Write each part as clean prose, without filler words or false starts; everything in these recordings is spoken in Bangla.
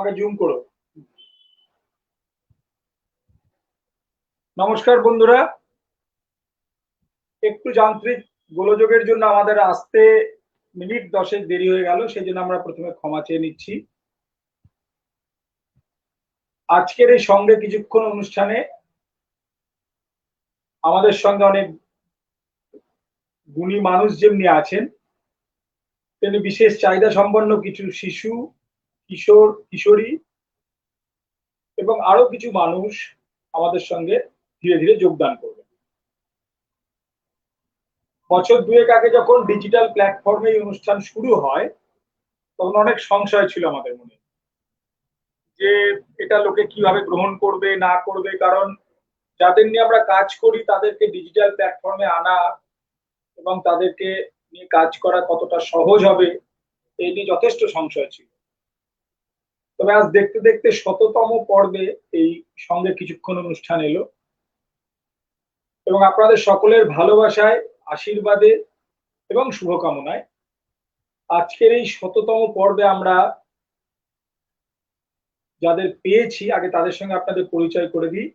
আমাকে জুম করো। নমস্কার বন্ধুরা, একটু যান্ত্রিক গোলযোগের জন্য আমাদের আসতে মিনিট 10 দেরি হয়ে গেল, সেই জন্য আমরা প্রথমে ক্ষমা চেয়ে নিচ্ছি। আজকের এই সঙ্গে কিছুক্ষণ অনুষ্ঠানে আমাদের সঙ্গে অনেক গুণী মানুষ যেমনি আছেন, তেমনি বিশেষ চাহিদা সম্পন্ন কিছু শিশু, কিশোর, কিশোরী এবং আরো কিছু মানুষ আমাদের সঙ্গে ধীরে ধীরে যোগদান করবে। বছর দুয়েক আগে যখন ডিজিটাল প্ল্যাটফর্মে এই অনুষ্ঠান শুরু হয়, তখন অনেক সংশয় ছিল আমাদের মনে যে এটা লোকে কিভাবে গ্রহণ করবে না করবে, কারণ যাদের নিয়ে আমরা কাজ করি তাদেরকে ডিজিটাল প্ল্যাটফর্মে আনা এবং তাদেরকে নিয়ে কাজ করা কতটা সহজ হবে এই নিয়ে যথেষ্ট সংশয় ছিল। তবে আজ দেখতে দেখতে ১০০তম পর্বে এই সঙ্গে কিছুক্ষণ অনুষ্ঠান এলো এবং আপনাদের সকলের ভালোবাসায়, আশীর্বাদে এবং শুভকামনায় আজকের এই ১০০তম পর্বে আমরা যাদের পেয়েছি আগে তাদের সঙ্গে আপনাদের পরিচয় করে দিই।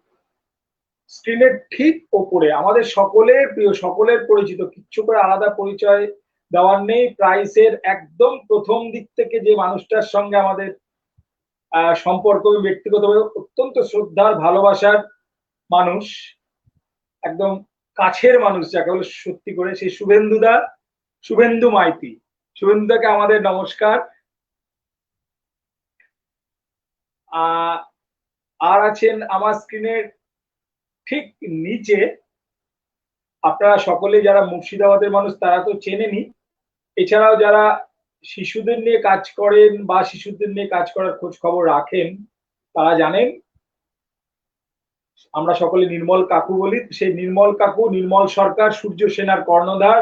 স্ক্রিনের ঠিক ওপরে আমাদের সকলের প্রিয়, সকলের পরিচিত, কিচ্ছু করে আলাদা পরিচয় দেওয়ার নেই, প্রাইসের একদম প্রথম দিক থেকে যে মানুষটার সঙ্গে আমাদের সম্পর্ক ব্যক্তিগতভাবে অত্যন্ত শ্রদ্ধার, ভালোবাসার মানুষ, একদম কাছের মানুষ যাকে বলে সত্যি করে, সেই শুভেন্দুদা, শুভেন্দু মাইতি। শুভেন্দুদাকে আমাদের নমস্কার। আর আছেন আমার স্ক্রিনের ঠিক নিচে, আপনারা সকলে যারা মুর্শিদাবাদের মানুষ তারা তো চেনেনই, এছাড়াও যারা শিশুদের নিয়ে কাজ করেন বা শিশুদের নিয়ে কাজ করার খোঁজ খবর রাখেন তারা জানেন আমরা সকলে নির্মল কাকু বলি। সেই নির্মল কাকু, নির্মল সরকার, সূর্য সেনার কর্ণধার,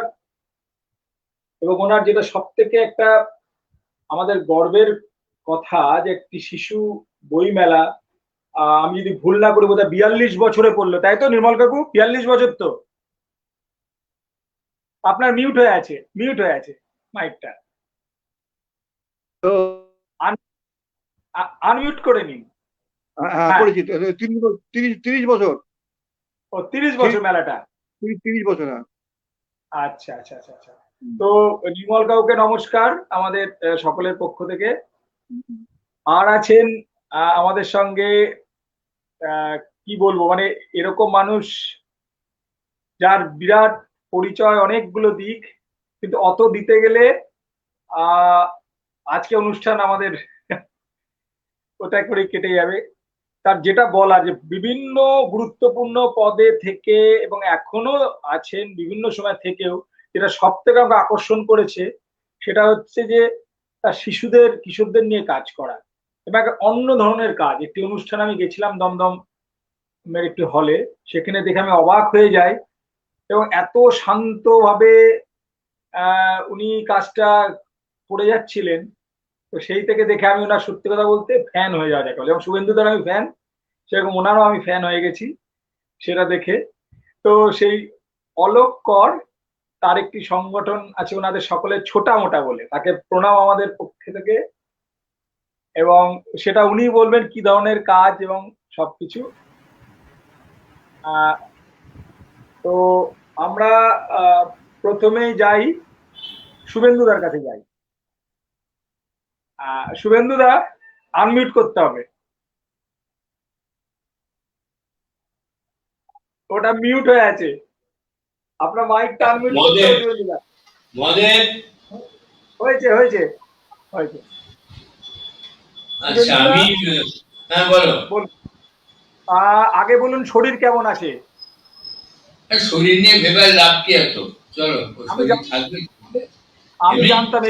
এবং ওনার যেটা সব থেকে একটা আমাদের গর্বের কথা যে একটি শিশু বই মেলা, আমি যদি ভুল না করি বোধহয় ৪২ বছরে পড়লো, তাই তো নির্মল কাকু? ৪২ বছর তো? আপনার মিউট হয়ে আছে, মিউট হয়ে আছে মাইকটা, তো আনমিউট করে নিন। করেছি ৩০ বছর। ও ৩০ বছর মেলাটা? ৩০ বছর। আচ্ছা আচ্ছা আচ্ছা আচ্ছা। তো নির্মল কাকুকে নমস্কার আমাদের সকলের পক্ষ থেকে। আর আছেন আমাদের সঙ্গে, কি বলবো, মানে এরকম মানুষ যার বিরাট পরিচয়, অনেকগুলো দিক, কিন্তু অত দিতে গেলে আজকে অনুষ্ঠান আমাদের ওটা করে কেটে যাবে। তার যেটা বলা যে বিভিন্ন গুরুত্বপূর্ণ পদে থেকে এবং এখনো আছেন বিভিন্ন সময় থেকেও, যেটা সব থেকে আমাকে আকর্ষণ করেছে সেটা হচ্ছে যে তার শিশুদের, কিশোরদের নিয়ে কাজ করা এবং একটা অন্য ধরনের কাজ। একটি অনুষ্ঠান আমি গেছিলাম দমদম একটি হলে, সেখানে দেখে আমি অবাক হয়ে যাই এবং এত শান্তভাবে উনি কাজটা করে যাচ্ছিলেন। তো সেই থেকে দেখে আমি ওনার সত্যি কথা বলতে ফ্যান হয়ে যাওয়া যাকে বলে, এবং শুভেন্দুদার আমি ফ্যান, সেরকম ওনারও আমি ফ্যান হয়ে গেছি সেটা দেখে। তো সেই অলোক কর, তার একটি সংগঠন আছে ওনাদের সকলের ছোটা মোটা বলে, তাকে প্রণাম আমাদের পক্ষ থেকে, এবং সেটা উনি বলবেন কি ধরনের কাজ এবং সবকিছু। তো আমরা প্রথমেই যাই শুভেন্দুদার কাছে যাই। শুভেন্দুদা আনমিউট করতে হবে, ওটা মিউট হয়ে আছে, আপনার মাইকটা আনমিউট করতে হবে শুভেন্দুদা। হয়েছে হয়েছে হয়েছে। আচ্ছা, আমি হ্যাঁ বলো। আগে বলুন শরীর কেমন আছে? শরীর নিয়ে ভেবে লাভ কি এত? চলো, আমি জানতাম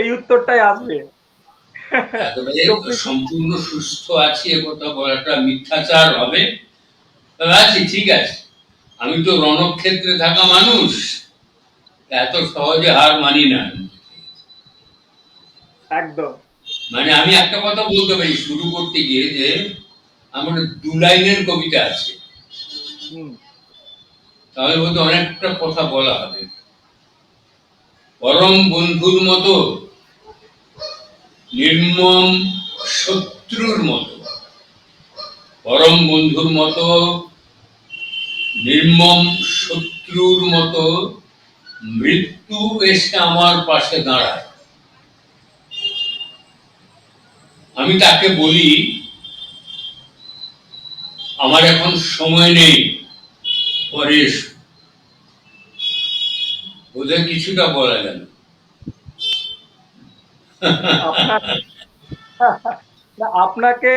এই উত্তরটাই আসবে। সম্পূর্ণ সুস্থ আছি এ কথা বলাটা মিথ্যাচার হবে। আছি, ঠিক আছে। আমি তো রণক্ষেত্রে থাকা মানুষ, এত সহজে হার মানি না। একদম, মানে আমি একটা কথা বলতে পারি শুরু করতে গিয়ে যে আমার 2 লাইনের কবিতা আছে, তাহলে বলতে অনেকটা কথা বলা হবে। পরম বন্ধুর মতো নির্মম শত্রুর মতো, পরম বন্ধুর মতো, নির্মম শত্রুর মতো মৃত্যু এসে আমার পাশে দাঁড়ায়। আমি তাকে বলি, আমার এখন সময় নেই, পরে এসো। বোধহয় কিছুটা বলা গেল। আপনাকে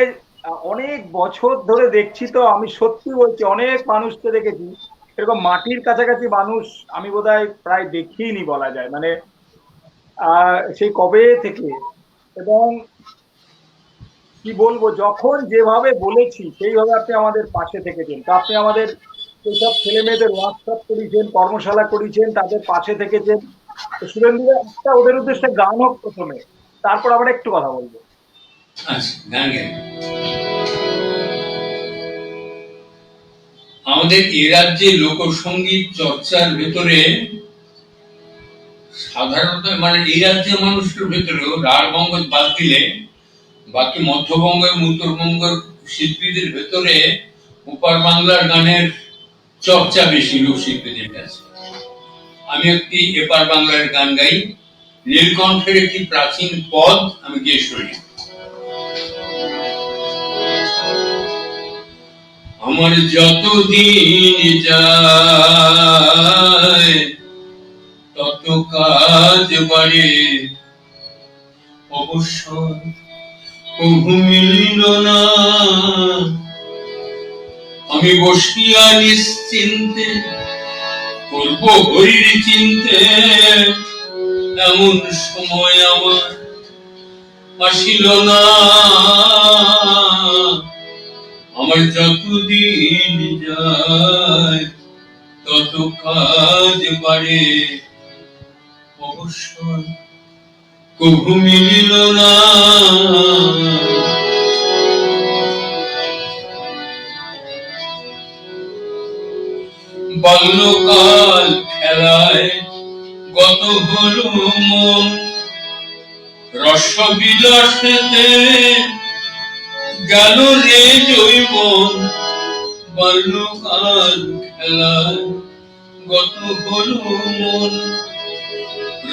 অনেক বছর ধরে দেখছি, তো আমি সত্যি বলছি অনেক মানুষকে দেখেছি, এরকম মাটির কাছাকাছি মানুষ আমি বোধহয় প্রায় দেখিনি বলা যায়, মানে সেই কবে থেকে। এবং কি বলবো, যখন যেভাবে বলেছি সেইভাবে আপনি আমাদের পাশে থেকেছেন। তো আপনি আমাদের এইসব ছেলে মেয়েদের ওয়ার্কশপ করিয়েছেন, কর্মশালা করিয়েছেন, তাদের পাশে থেকেছেন। তো শুভেন্দু একটা ওদের উদ্দেশ্যে গান হোক প্রথমে, তারপর আবার একটু কথা বলবো। আচ্ছা, গান গাই। আমাদের এ রাজ্যে লোকসঙ্গীত চর্চার ভেতরে সাধারণত, মানে এই রাজ্যের মানুষের ভেতরেও রাঢ়বঙ্গ বাদ দিলে বাকি মধ্যবঙ্গ এবং উত্তরবঙ্গের শিল্পীদের ভেতরে ওপার বাংলার গানের চর্চা বেশি লোকশিল্পীদের কাছে। আমি একটি এপার বাংলার গান গাই, নীলকণ্ঠের একটি প্রাচীন পদ আমি গেয়ে শুনি। আমার যতদিন যায় তত কাজ বাড়ে, অবশ্য কভু মিলিল না। আমি বসিয়া নিশ্চিন্তে করব হরির চিন্তে, এমন সময় আমার আসিল না। আমার যতদিন যায় তত কাজ বাড়ে, অবশ্য কভু মিলিল না। বাল্যকাল খেলায় গত হলো মন, রসবিলাসেতে গেল রে জৈবন। বাল্যকাল খেলায় গত হলো মন,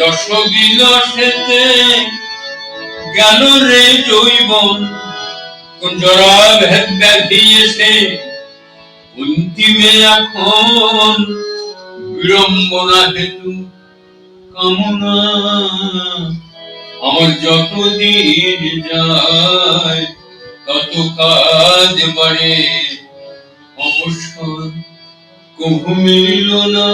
রসবিলাসেতে গেল রে জৈবন। কোন জরা ব্যাধি এসে অন্তিমে এখন বিড়ম্বনা হেতু কামনা। আমার যতদিন যায় তত কাজ বাড়ে, অবসর কভু মিলিল না।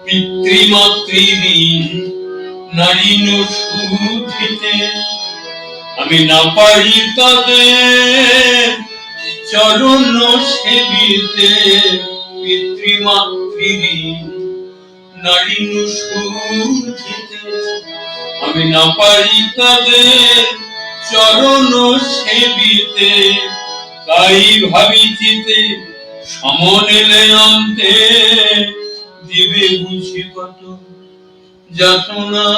পিতৃমাতৃঋণ নারী শুধিতে আমি না পারি তাদের চরণ সেবিতে। পিতৃমাতৃঋণ নারী শুধিতে আমি না পারি তাদের চরণ সেবিতে। তাই ভাবিচিতে সমনেলে অন্তে দিবে বুঝি কত যাতনা।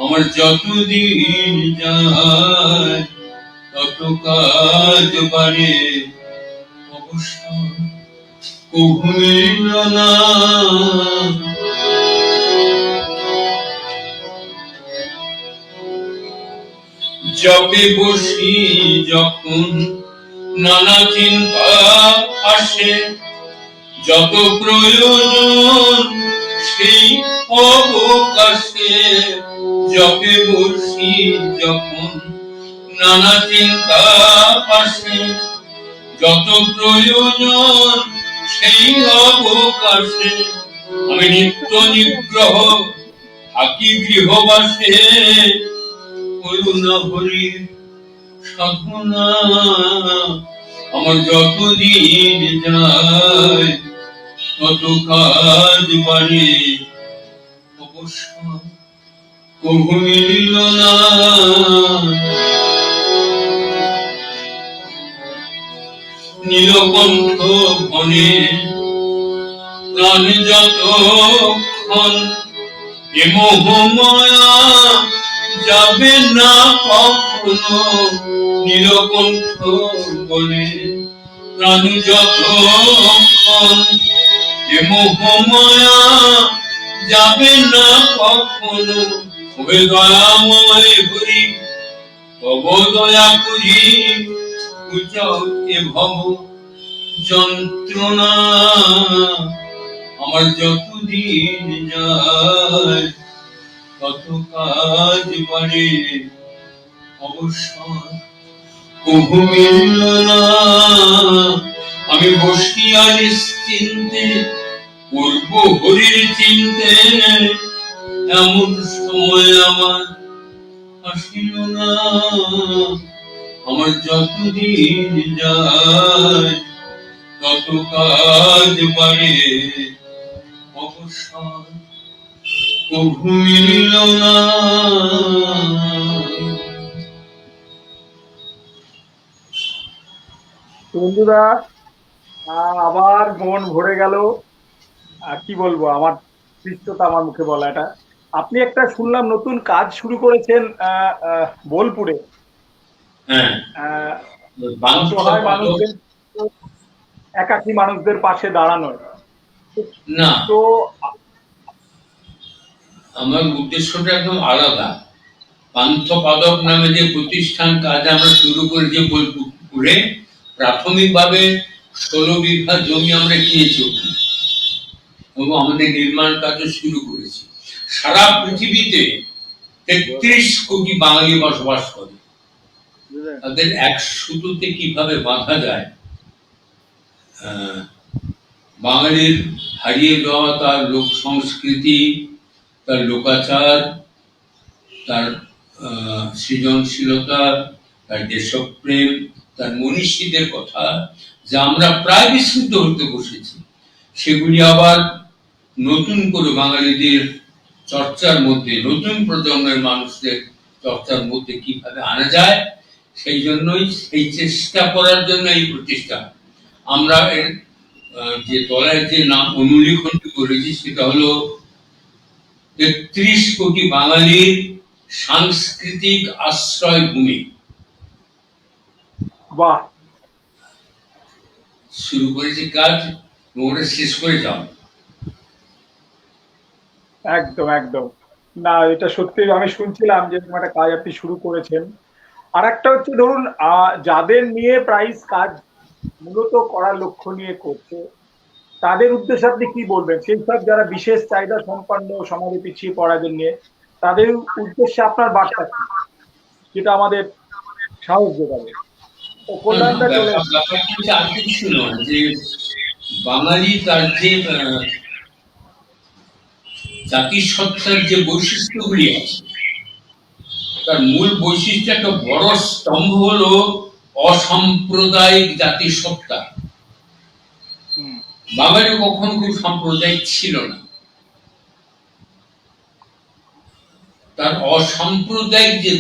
আমার যতদিন যায় তত কাজ বাড়ে, অবশ্য কভু মিলিল না। জপে বসি যখন নানা চিন্তা আসে, যত প্রয়োজন সেই অবকাশে। জপে বসি যখন নানা চিন্তা আসে, যত প্রয়োজন সেই অবকাশে। আমি নিত্য নিগ্রহ থাকি গৃহবাসে, করুণা হরির সাধনা। আমার যতদিন যায় তত কাজ বাড়ে, অবশ্য কভু মিলিল না। নীলকণ্ঠ বনে প্রাণ যতক্ষণ এ মোহমায়া যাবে না কখনো নীলকণ্ঠ বলে প্রাণ যতক্ষণ। এ মোহমায়া যাবে না কখনো। ওহে দয়াময় হরি তব দয়া করি উচাও এ ভব যন্ত্রণা। আমার যতদিন যায় তত কাজ বাড়ে অবসর কভু মিলল না। আমি বসিয়া নিশ্চিন্তে করব হরির চিন্তে, এমন সময় আমার আসিল না। আমার যতদিন যায় তত কাজ বাড়ে অবসর কভু মিলল না। বন্ধুরা, আবার মন ভরে গেল। কি বলবো, আমার তৃপ্ততা আমার মুখে বলা এটা। আপনি একটা শুনলাম নতুন কাজ শুরু করেছেন বোলপুরে। হ্যাঁ, আহ, বাঞ্ছ অসহায় পালক মানুষদের, একাকী মানুষদের পাশে দাঁড়ানো। না, তো আমার উদ্দেশ্যটা একদম আলাদা। পান্থপাদক নামে যে প্রতিষ্ঠান কাজ আমরা শুরু করেছি বোলপুরে, প্রাথমিকভাবে 16 বিঘা জমি আমরা কিনেছি এবং আমাদের নির্মাণ কাজও শুরু করেছি। সারা পৃথিবীতে 33 কোটি বাঙালি বসবাস করে। তাদের এক সুতোতে কিভাবে বাঁধা যায়, বাঙালির হারিয়ে যাওয়া তার লোক সংস্কৃতি, তার লোকাচার, তার সৃজনশীলতা, তার দেশপ্রেম, তার মনীষীদের কথা যা আমরা প্রায় বিস্মৃত হতে বসেছি, সেগুলি আবার নতুন করে বাঙালিদের চর্চার মধ্যে, নতুন প্রজন্মের মানুষদের চর্চার মধ্যে কিভাবে আনা যায়, সেই জন্যই এই চেষ্টা করার জন্য এই প্রতিষ্ঠা। আমরা এর যে দলের যে নাম অনুলিখনটি করেছি সেটা হলো 33 কোটি বাঙালির সাংস্কৃতিক আশ্রয় ভূমি। বাহ, শুরু করেছি কাজ, ওটা শেষ করে যাও। একদম একদম। না, এটা সত্যি আমি শুনছিলাম যে এরকম একটা কাজ আপনি শুরু করেছেন। আর একটা হচ্ছে ধরুন, যাদের নিয়ে প্রাইস কাজ মূলত করার লক্ষ্য নিয়ে করছে, তাদের উদ্দেশ্যে আপনি কি বলবেন? সেই সব যারা বিশেষ চাহিদা সম্পন্ন, সমাজে পিছিয়ে পড়াদের নিয়ে, তাদের উদ্দেশ্যে আপনার বার্তা কি, যেটা আমাদের সাহস যোগাবে? ও কল্যাণটা চলে এসেছে। ব্যাপারটা হচ্ছে আর কিছু নয়, যে বাঙালি তার যে জাতিসত্তার যে বৈশিষ্ট্যগুলি আছে, তার মূল বৈশিষ্ট্য একটা বড় স্তম্ভ হলো অসাম্প্রদায়িক জাতিসত্তা। বাঙালি কখনো খুব সাম্প্রদায়িক ছিল না। তার অসাম্প্রদায়িক যে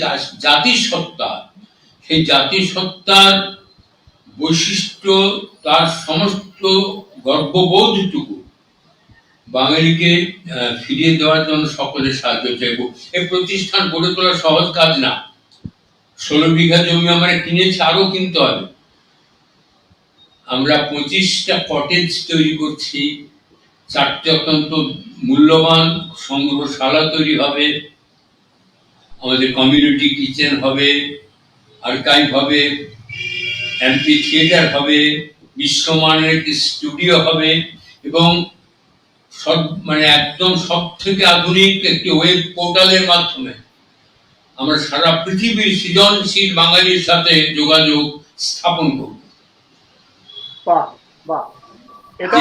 জাতিসত্তা, সেই জাতিসত্তার বৈশিষ্ট্য, তার সমস্ত গর্ববোধটুকু বাঙালিকে ফিরিয়ে দেওয়ার জন্য সকলের সাহায্য চাইব। এই প্রতিষ্ঠান গড়ে তোলা সহজ কাজ না। 16 বিঘা জমি আমরা কিনেছি, আরো কিনতে হবে। আমরা 25টা কটেজ তৈরি করছি, 4টে অত্যন্ত মূল্যবান সংগ্রহশালা তৈরি হবে, আমাদের কমিউনিটি কিচেন হবে, আর্কাইভ হবে, এমপি থিয়েটার হবে, বিশ্বমানের একটি স্টুডিও হবে এবং সব মানে একদম সব থেকে আধুনিক একটি ওয়েব পোর্টালের মাধ্যমে আমরা সারা পৃথিবীর সৃজনশীল বাঙালির সাথে যোগাযোগ স্থাপন করব। বাহ বাহ, এটা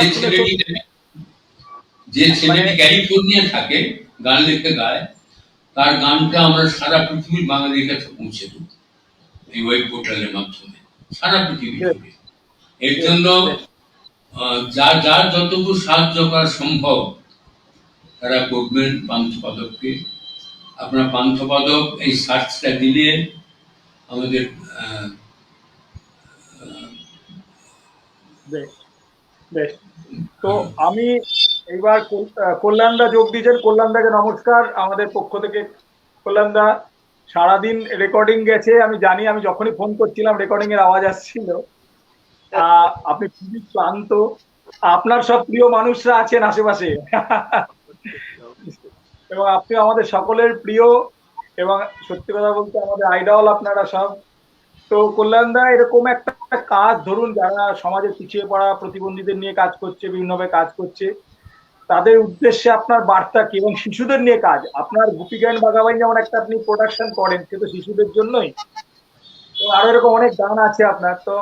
যে ছেলেটি ক্যালিফোর্নিয়া থাকে, গান লিখে গায়, তার গানটা আমরা সারা পৃথিবীর বাঙালির কাছে পৌঁছে দেব এই ওয়েব পোর্টালের মাধ্যমে, সারা পৃথিবী জুড়ে। এর জন্য যার যার যতটুকু সাহায্য করা সম্ভব তারা করবেন পান্থপদককে। আপনার পান্থপদক এই সার্চটা দিলে আমাদের বেশ বেশ। তো আমি এইবার কল্যাণদা যোগ দিয়েছেন। কল্যাণদাকে নমস্কার আমাদের পক্ষ থেকে। কল্যাণদা, সারাদিন রেকর্ডিং গেছে আমি জানি, আমি যখনই ফোন করছিলাম রেকর্ডিং এর আওয়াজ আসছিল। আপনি খুবই ক্লান্ত। আপনার সব প্রিয় মানুষরা আছেন আশেপাশে এবং আপনি আমাদের সকলের প্রিয়, এবং সত্যি কথা বলতে আমাদের আইডল আপনারা সব। তো কল্যাণদা, এরকম একটা কাজ ধরুন, যারা সমাজের পিছিয়ে পড়া প্রতিবন্ধীদের নিয়ে কাজ করছে, বিভিন্নভাবে কাজ করছে, তাদের উদ্দেশ্যে আপনার বার্তা কি? এবং শিশুদের নিয়ে কাজ, আপনার গুপি গাইন বাঘাবাইন যেমন একটা আপনি প্রোডাকশন করেন, সে তো শিশুদের জন্যই, তো আরো এরকম অনেক গান আছে আপনার, তো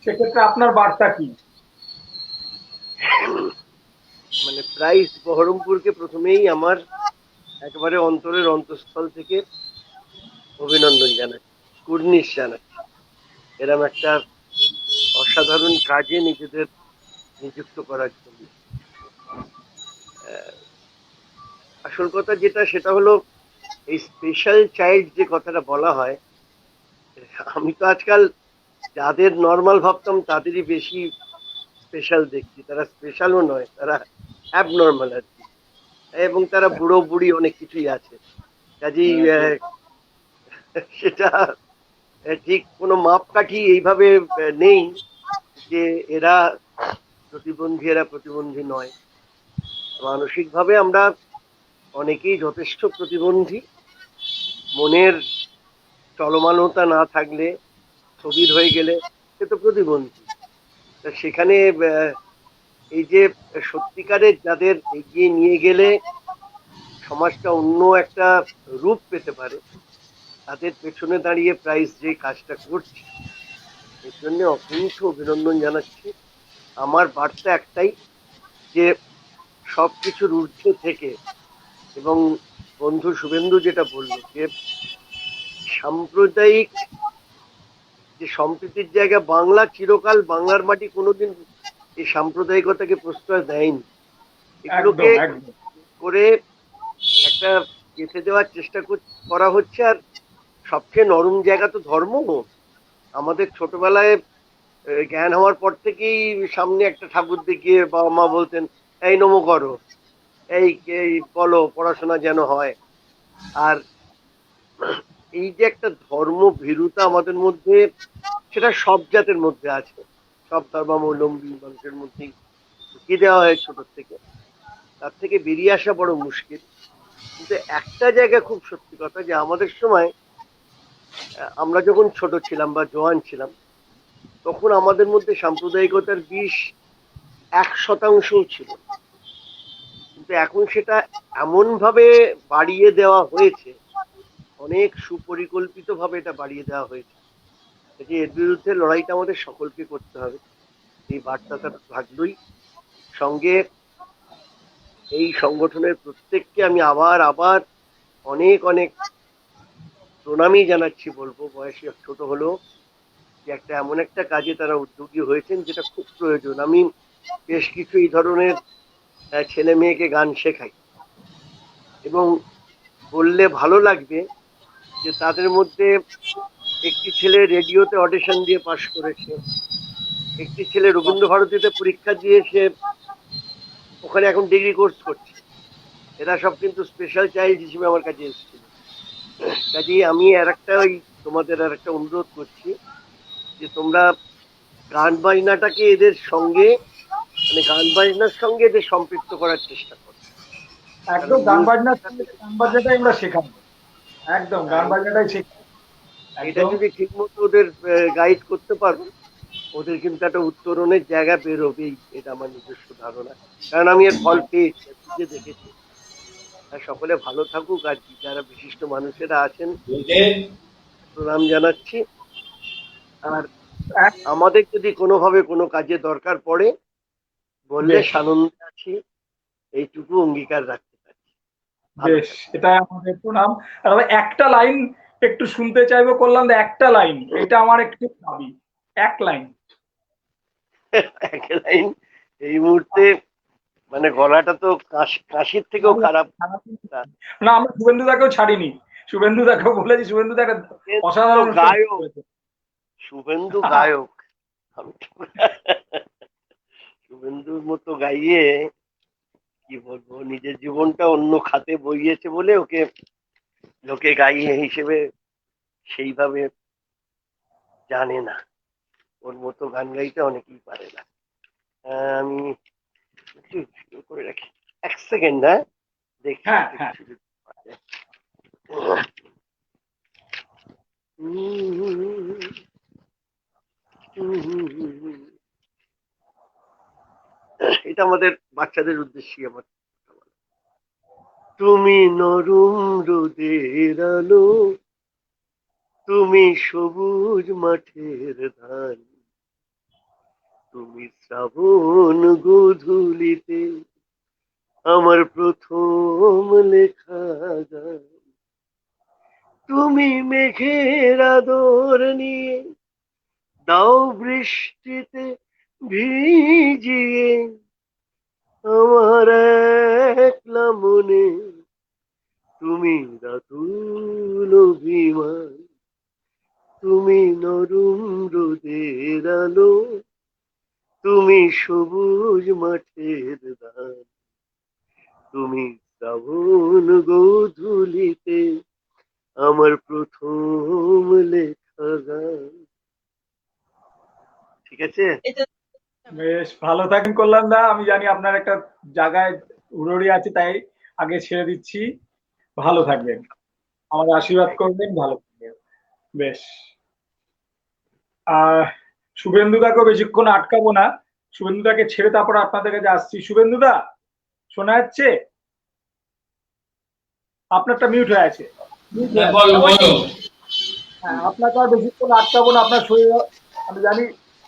সেক্ষেত্রে আপনার বার্তা কি? মানে প্রাইস বহরমপুরকে প্রথমেই আমার একেবারে অন্তরের অন্তঃস্থল থেকে অভিনন্দন জানাচ্ছি, কুর্নিশ জানাচ্ছি। এরম একটা অসাধারণ কাজে নিজেদের নিযুক্ত করার জন্য। আসল কথা যেটা, সেটা হলো এই স্পেশাল চাইল্ড যে কথাটা বলা হয়, আমি তো আজকাল যাদের নর্মাল ভাবতাম তাদেরই বেশি স্পেশাল দেখছি। তারা স্পেশালও নয়, তারা অ্যাবনর্মাল আর কি, এবং তারা বুড়ো বুড়ি অনেক কিছুই আছে। কাজেই সেটা ঠিক কোনো মাপকাঠি এইভাবে নেই যে এরা প্রতিবন্ধী, এরা প্রতিবন্ধী নয়। মানসিকভাবে আমরা অনেকেই যথেষ্ট প্রতিবন্ধী। মনের চলমানতা না থাকলে, স্থবির হয়ে গেলে সে তো প্রতিবন্ধী। তা সেখানে এই যে সত্যিকারের যাদের এগিয়ে নিয়ে গেলে সমাজটা অন্য একটা রূপ পেতে পারে, তাদের পেছনে দাঁড়িয়ে প্রাইস যে কাজটা করছে, এর জন্য অসংখ্য অভিনন্দন জানাচ্ছি। আমার বার্তা একটাই, যে সবকিছুর ঊর্ধ্বে থেকে, এবং বন্ধু শুভেন্দু যেটা বললো, যে সাম্প্রদায়িক যে সম্প্রীতির জায়গা, বাংলা চিরকাল, বাংলার মাটি কোনোদিন এই সাম্প্রদায়িকতাকে প্রশ্রয় দেয়নি। এগুলোকে একদম একদম। করে একটা গেঁথে দেওয়ার চেষ্টা করা হচ্ছে। আর সবচেয়ে নরম জায়গা তো ধর্ম। আমাদের ছোটবেলায় জ্ঞান হওয়ার পর থেকেই সামনে একটা ঠাকুর দেখিয়ে বাবা মা বলতেন, এই নমো করো, এই এই বলো পড়াশোনা যেন হয়। আর এই যে একটা ধর্ম ভীরুতা আমাদের মধ্যে, সেটা সব জাতের মধ্যে আছে, সব ধর্মাবলম্বী মানুষের মধ্যেই ঢুকিয়ে দেওয়া হয় ছোট থেকে। তার থেকে বেরিয়ে আসা বড় মুশকিল। কিন্তু একটা জায়গা খুব সত্যি কথা, যে আমাদের সময় আমরা যখন ছোট ছিলাম বা জওয়ান ছিলাম, তখন আমাদের মধ্যে সাম্প্রদায়িকতার বিষ 1% ছিল। কিন্তু এখন সেটা এমন ভাবে বাড়িয়ে দেওয়া হয়েছে, অনেক সুপরিকল্পিত ভাবে এটা বাড়িয়ে দেওয়া হয়েছে, যে এর বিরুদ্ধে লড়াইটা আমাদের সকলকে করতে হবে। এই বার্তাটা থাকলোই সঙ্গে। এই সংগঠনের প্রত্যেককে আমি আবার আবার অনেক অনেক প্রণামই জানাচ্ছি, বলবো বয়সে ছোট হলেও, যে একটা এমন একটা কাজে তারা উদ্যোগী হয়েছেন যেটা খুব প্রয়োজন। আমি বেশ কিছু এই ধরনের ছেলে মেয়েকে গান শেখাই, এবং বললে ভালো লাগবে যে তাদের মধ্যে একটি ছেলে রেডিওতে অডিশন দিয়ে পাশ করেছে, একটি ছেলে রবীন্দ্র ভারতীতে পরীক্ষা দিয়ে সে ওখানে এখন ডিগ্রি কোর্স করছে। এরা সব কিন্তু স্পেশাল চাইল্ড হিসেবে আমার কাছে এসেছিল। কাজেই আমি তোমাদের আর একটা অনুরোধ করছি, যে তোমরা গান বাজনাটাকে এদের সঙ্গে, মানে গান বাজনার সঙ্গে এদের সম্পৃক্ত করার চেষ্টা করো। একদম, গান বাজনার সঙ্গে গান বাজনাটাই আমরা শেখাবো। একদম, গান বাজনাটাই শেখাবো। এটা একদম। যদি ঠিক মতো ওদের গাইড করতে পারো, ওদের কিন্তু একটা উত্তরণের জায়গা বেরোবেই, এটা আমার নিজস্ব ধারণা। কারণ আমি এর ফল পেয়েছি, নিজে দেখেছি। সকলে ভালো থাকুক। আর যারা বিশিষ্ট মানুষেরা আছেন প্রণাম জানাচ্ছি। আর আমাদের যদি কোনোভাবে কোনো কাজে দরকার পড়ে, বললে বেশ সানন্দে আছি, এইটুকু অঙ্গীকার রাখতে পারি। ভালো বেশ, থাকুন। এটা আমাদের প্রণাম। আর আমি একটা লাইন একটু শুনতে চাইবো করলাম, একটা লাইন, এটা আমার একটু দাবি, এক লাইন। এক লাইন এই মুহূর্তে, মানে গলাটা তো কাশির থেকেও খারাপ। না, আমরা শুভেন্দু দাকেও ছাড়িনি, শুভেন্দু দাকেও বলেছি, শুভেন্দু দাকে তো অসাধারণ গায়ক, শুভেন্দু গায়ক। আমি তো শুভেন্দুর মতো গাইয়ে কি কি বলবো, নিজের জীবনটা অন্য খাতে বইয়েছে বলে ওকে লোকে গাইয়ে হিসেবে সেইভাবে জানে না। ওর মতো গান গাইতে অনেকেই পারে না। আমি একটু শুরু করে রাখি, এক সেকেন্ড, হ্যাঁ দেখি হ্যাঁ যদি হ্যাঁ, কিছু পাওয়া যায়। এটা আমাদের বাচ্চাদের উদ্দেশ্যে আমার। তুমি নরম রোদের আলো, তুমি সবুজ মাঠের ধান, তুমি শ্রাবণ গোধূলিতে আমার প্রথম লেখা গান। তুমি মেঘের আদর নিয়ে দাও বৃষ্টিতে ভিজিয়ে আমার একলা মনে, তুমি রাতুল অভিমান, তুমি নরম রোদের আলো, তুমি সবুজ মাঠের ধান, তুমি শ্রাবণ গোধূলিতে আমার প্রথম লেখা গান। ঠিক আছে। বেশ ভালো থাকেন কল্যাণ দা। আমি জানি আপনার একটা জায়গায় হুড়োড়ি আছে, তাই আগে ছেড়ে দিচ্ছি। ভালো থাকবেন, আমাদের আশীর্বাদ করবেন, ভালো থাকবেন। বেশ। আহ শুভেন্দুদাকে বেশিক্ষণ আটকাবো না, শুভেন্দুদাকে ছেড়ে তারপর আপনাদের কাছে আসছি। শুভেন্দুদা শোনা যাচ্ছে? আপনারটা মিউট হয়ে আছে। বলো বলো। হ্যাঁ, আপনাকে আর বেশিক্ষণ আটকাবো না, আপনার শরীর আমি জানি।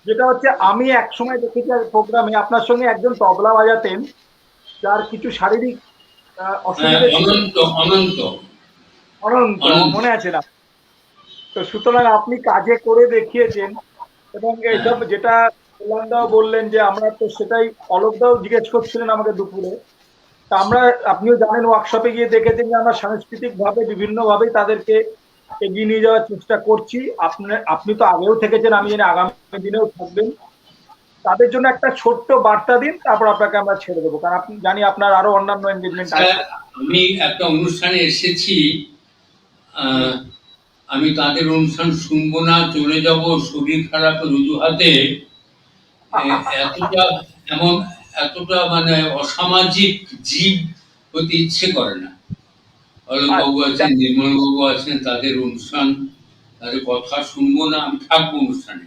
যেটা হচ্ছে, আমি এক সময় দেখেছি প্রোগ্রামে আপনার সঙ্গে একজন তবলা বাজাতেন, যার কিছু শারীরিক হ্যাঁ, অসুবিধা ছিল। অনন্ত অনন্ত অনন্ত, অনন্ত। মনে আছে না? তো সুতরাং আপনি কাজে করে দেখিয়েছেন, এবং হ্যাঁ, এইসব যেটা কল্যাণদাও বললেন যে আমরা তো সেটাই, অলোকদাও জিজ্ঞেস করছিলেন আমাকে দুপুরে। তা আমরা, আপনিও জানেন, ওয়ার্কশপে গিয়ে দেখেছেন যে আমরা সাংস্কৃতিক ভাবে বিভিন্ন ভাবে তাদেরকে এগিয়ে নিয়ে যাওয়ার চেষ্টা করছি। আপনি তো আগেও থেকেছেন, আমি জানি আগামী দিনেও থাকবেন। তাদের জন্য একটা ছোট্ট বার্তা দিন, তারপর আপনাকে আমরা ছেড়ে দেবো, কারণ আপনি জানি আপনার আরো অন্যান্য এনগেজমেন্ট আচ্ছা, আছে। আমি একটা অনুষ্ঠানে এসেছি, আহ, আমি তাদের অনুষ্ঠান শুনবো না, চলে যাব শরীর খারাপের অজুহাতে। এতটা এমন এতটা মানে অসামাজিক জীব হতে ইচ্ছে করে না। অলোকবাবু আছেন, নির্মল বাবু আছেন, তাদের অনুষ্ঠান, তাদের কথা শুনবো না, আমি থাকবো অনুষ্ঠানে।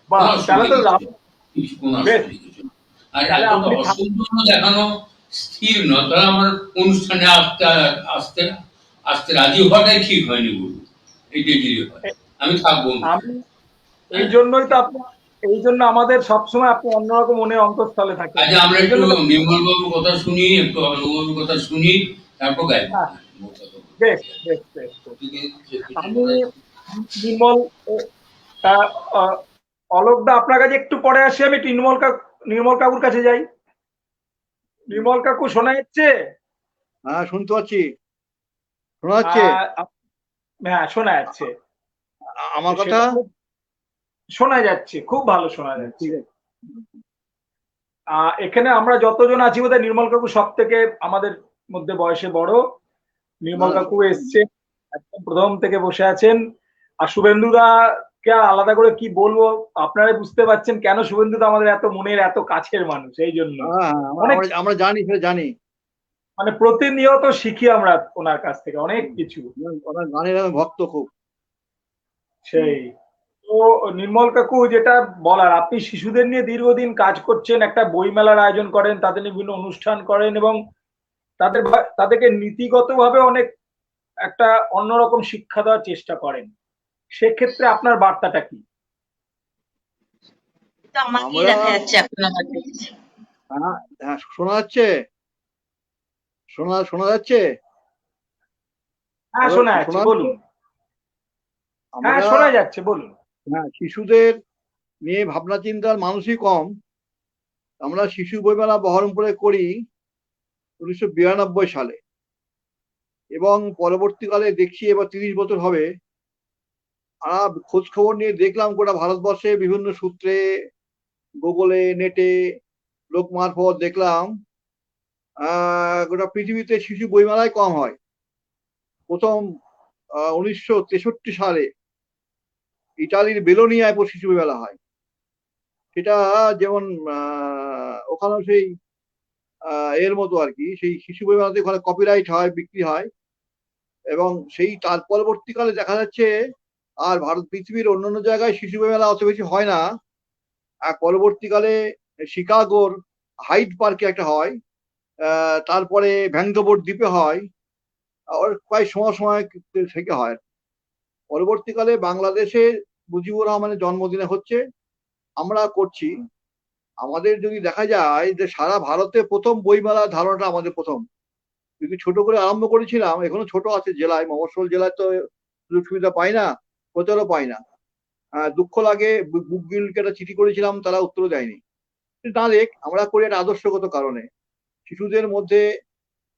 বাহ, কোনো তাহলে অসুবিধা তো কিছু নেই, কোনো বেশ। অসুবিধা কিছু নেই। আর তাহলে এতটা আপনি অসৌজন্য দেখানো স্থির নয়, তাহলে আমার অনুষ্ঠানে আসতে আসতে আসতে রাজি হওয়াটাই ঠিক হয়নি বলবো, এইটাই যদি হয়। আমি থাকবো আমি অনুষ্ঠানে। এই হ্যাঁ, জন্যই তো আপনি, এই জন্য আমাদের সবসময় আপনি অন্যরকম মনের অন্তঃস্থলে থাকেন। আচ্ছা, আমরা এই একটু জন্য তো। নির্মল বাবুর কথা শুনি, একটু অলোকবাবুর কথা শুনি, তারপর গাইবো। হ্যাঁ, হ্যাঁ, মোট কথা বলবো। বেশ বেশ বেশ বেশ। ঠিক আছে, কিছু আমি বলার? নির্মল, আহ, আহ, অলোকদা আপনার কাছে একটু পরে আসি, আমি একটু নির্মল কাকুর কাছে যাই। নির্মল কাকু শোনা যাচ্ছে? হ্যাঁ, শুনতে পাচ্ছি। শোনা যাচ্ছে আহ, হ্যাঁ শোনা যাচ্ছে। আমার কথা? সেটা শোনা যাচ্ছে, খুব ভালো শোনা যাচ্ছে। ঠিক আছে। এখানে আমরা যতজন আছি বোধহয় নির্মল কাকু সব থেকে আমাদের মধ্যে বয়সে বড়। নির্মল হ্যাঁ, কাকু এসছে, একদম প্রথম থেকে বসে আছেন। আর শুভেন্দুদা কে আলাদা করে কি বলবো, আপনারাই বুঝতে পারছেন কেন শুভেন্দুদা আমাদের এত মনের এত কাছের মানুষ, এই জন্য। হ্যাঁ, অনেক, আমরা আমরা জানি, সেটা জানি। মানে প্রতিনিয়ত শিখি আমরা ওনার কাছ থেকে অনেক কিছু। ওনার গানের আমি ভক্ত খুব। সেই তো, নির্মল কাকু যেটা বলার, আপনি শিশুদের নিয়ে দীর্ঘদিন কাজ করছেন, একটা বইমেলার আয়োজন করেন, তাদের নিয়ে বিভিন্ন অনুষ্ঠান করেন, এবং তাদেরকে নীতিগতভাবে অনেক একটা অন্যরকম শিক্ষা দেওয়ার চেষ্টা করেন। সেক্ষেত্রে আপনার বার্তাটা কি? তো আমাকেই আমরা দেখা যাচ্ছে এখন আমার কাছে। হ্যাঁ, হ্যাঁ, শোনা যাচ্ছে? শোনা যাচ্ছে? হ্যাঁ হ্যালো, শোনা শোনা যাচ্ছে, যাচ্ছে? বলুন। হ্যাঁ আমরা শোনা যাচ্ছে, বলুন। হ্যাঁ, শিশুদের নিয়ে ভাবনা চিন্তার মানুষই কম। আমরা শিশু বইমেলা বহরমপুরে করি 1992 সালে, এবং পরবর্তীকালে দেখছি এবার 30 বছর হবে। আর খোঁজ খবর নিয়ে দেখলাম গোটা ভারতবর্ষে বিভিন্ন সূত্রে, গুগলে, নেটে, লোক মারফত দেখলাম গোটা পৃথিবীতে শিশু বইমেলায় কম হয়। প্রথম 1963 সালে ইটালির বেলোনিয়ায় শিশু বইমেলা হয়। সেটা যেমন ওখানে সেই এর মতো আর কি, সেই শিশু বইমেলাতে ওখানে কপিরাইট হয়, বিক্রি হয়, এবং সেই তার পরবর্তীকালে দেখা যাচ্ছে আর পৃথিবীর অন্যান্য জায়গায় শিশু বইমেলা অত বেশি হয় না। আর পরবর্তীকালে শিকাগোর হাইড পার্কে একটা হয়, তারপরে ভ্যাঙ্কোবার দ্বীপে হয়, আর প্রায় সময় সময় থেকে হয়। পরবর্তীকালে বাংলাদেশে মুজিবুর রহমানের জন্মদিনে হচ্ছে, আমরা করছি। আমাদের যদি দেখা যায় যে সারা ভারতে প্রথম বইমেলার ধারণাটা আমাদের প্রথম, যদি ছোট করে আরম্ভ করেছিলাম, এখনো ছোট আছে জেলায়, মফস্বল জেলায় তো সুযোগ সুবিধা পাই না, প্রচারও পাই না। দুঃখ লাগে, বুক গিল্ডকে একটা চিঠি করেছিলাম, তারা উত্তর দেয়নি। না দেখ, আমরা করি একটা আদর্শগত কারণে, শিশুদের মধ্যে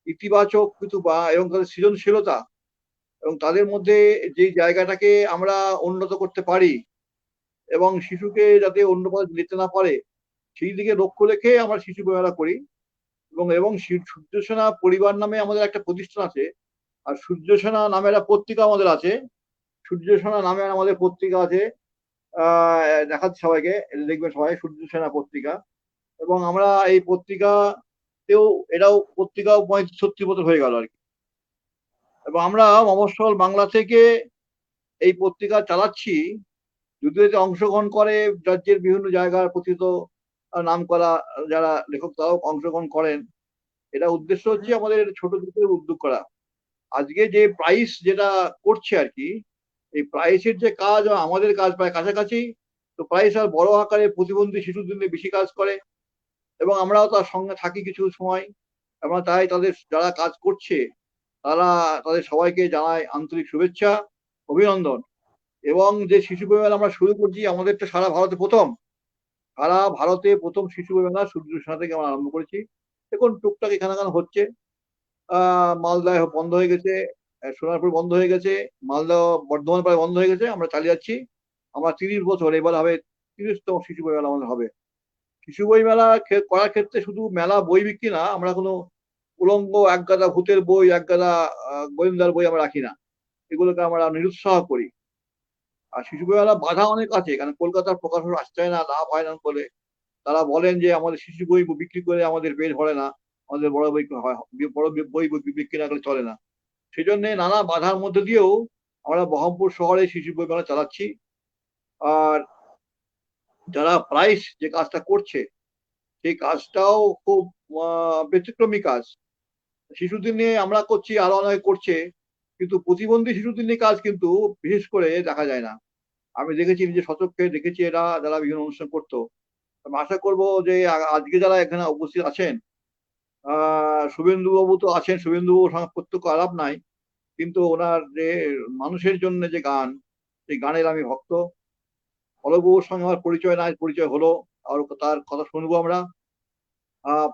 ইতিবাচক কিছু এবং তাদের সৃজনশীলতা এবং তাদের মধ্যে যে জায়গাটাকে আমরা উন্নত করতে পারি এবং শিশুকে যাতে অন্য পথে যেতে না পারে সেই দিকে লক্ষ্য রেখে আমরা শিশু বইমেলা করি। এবং সূর্যসেনা পরিবার নামে আমাদের একটা প্রতিষ্ঠান আছে, আর সূর্যসেনা নামে একটা পত্রিকা আমাদের আছে। সূর্যসেনা নামে আমাদের পত্রিকা আছে, দেখাচ্ছি সবাইকে, দেখবেন সবাই, সূর্যসেনা পত্রিকা। এবং আমরা এই পত্রিকাতেও, এটাও পত্রিকাও 35-36 বছর হয়ে গেল আর কি। এবং আমরা মফস্বল বাংলা থেকে এই পত্রিকা চালাচ্ছি, যদিও এতে অংশগ্রহণ করে রাজ্যের বিভিন্ন জায়গার প্রথিত নাম করা যারা লেখক, তারাও অংশগ্রহণ করেন। এটা উদ্দেশ্য হচ্ছে আমাদের ছোট দিকের উদ্যোগ করা। আজকে যে প্রাইস যেটা করছে আর কি, এই প্রাইসের যে কাজ আমাদের কাজ প্রায় কাছাকাছি, তো প্রাইস আর বড় আকারে প্রতিবন্ধী শিশুদের নিয়ে বেশি কাজ করে, এবং আমরাও তার সঙ্গে থাকি কিছু সময়। আমরা তাই তাদের যারা কাজ করছে তাদের সবাইকে জানাই আন্তরিক শুভেচ্ছা, অভিনন্দন। এবং যে শিশু বইমেলা আমরা শুরু করছি, আমাদের তো সারা ভারতে প্রথম, শিশু বইমেলা সূর্যসেনা থেকে আমরা আরম্ভ করেছি। এখন টুকটাক এখানে হচ্ছে, মালদায় বন্ধ হয়ে গেছে, সোনারপুর বন্ধ হয়ে গেছে, মালদা বর্ধমান প্রায় বন্ধ হয়ে গেছে, আমরা চালিয়ে যাচ্ছি। আমরা 30 বছর, এবার হবে 30তম শিশু বই মেলা আমাদের হবে। শিশু বই মেলা করার ক্ষেত্রে শুধু মেলা বই বিক্রি না, আমরা কোনো উলঙ্গ একগাদা ভূতের বই, একগাদা গোয়েন্দার বই আমরা রাখি না, এগুলোকে আমরা নিরুৎসাহ করি। আর শিশু বই মেলা বাধা অনেক আছে, কারণ কলকাতার প্রকাশক আসতে হয় না, লাভ হয় না বলে তারা বলেন যে আমাদের শিশু বই বিক্রি করে আমাদের পেট ভরে না, আমাদের বড় বই বিক্রি না করলে চলে না। সেই জন্য নানা বাধার মধ্যে দিয়েও আমরা বহরমপুর শহরে শিশু বই মেলা চালাচ্ছি। আর যারা প্রাইস যে কাজটা করছে, সেই কাজটাও খুব ব্যতিক্রমী কাজ। শিশুদের নিয়ে আমরা করছি, আরো অনেকে করছে, কিন্তু প্রতিবন্ধী শিশুদের নিয়ে কাজ কিন্তু বিশেষ করে দেখা যায় না। আমি দেখেছি, নিজে সচক্ষে দেখেছি, এরা যারা বিভিন্ন অনুষ্ঠান করতো। আমি আশা করবো যে আজকে যারা এখানে উপস্থিত আছেন, শুভেন্দু বাবু তো আছেন, শুভেন্দু বাবুর সঙ্গে প্রত্যক্ষ আলাপ নাই, কিন্তু ওনার যে মানুষের জন্য যে গান, সেই গানের আমি ভক্ত। অলোকবাবুর সঙ্গে আমার পরিচয় নাই, পরিচয় হলো, আর তার কথা শুনবো আমরা।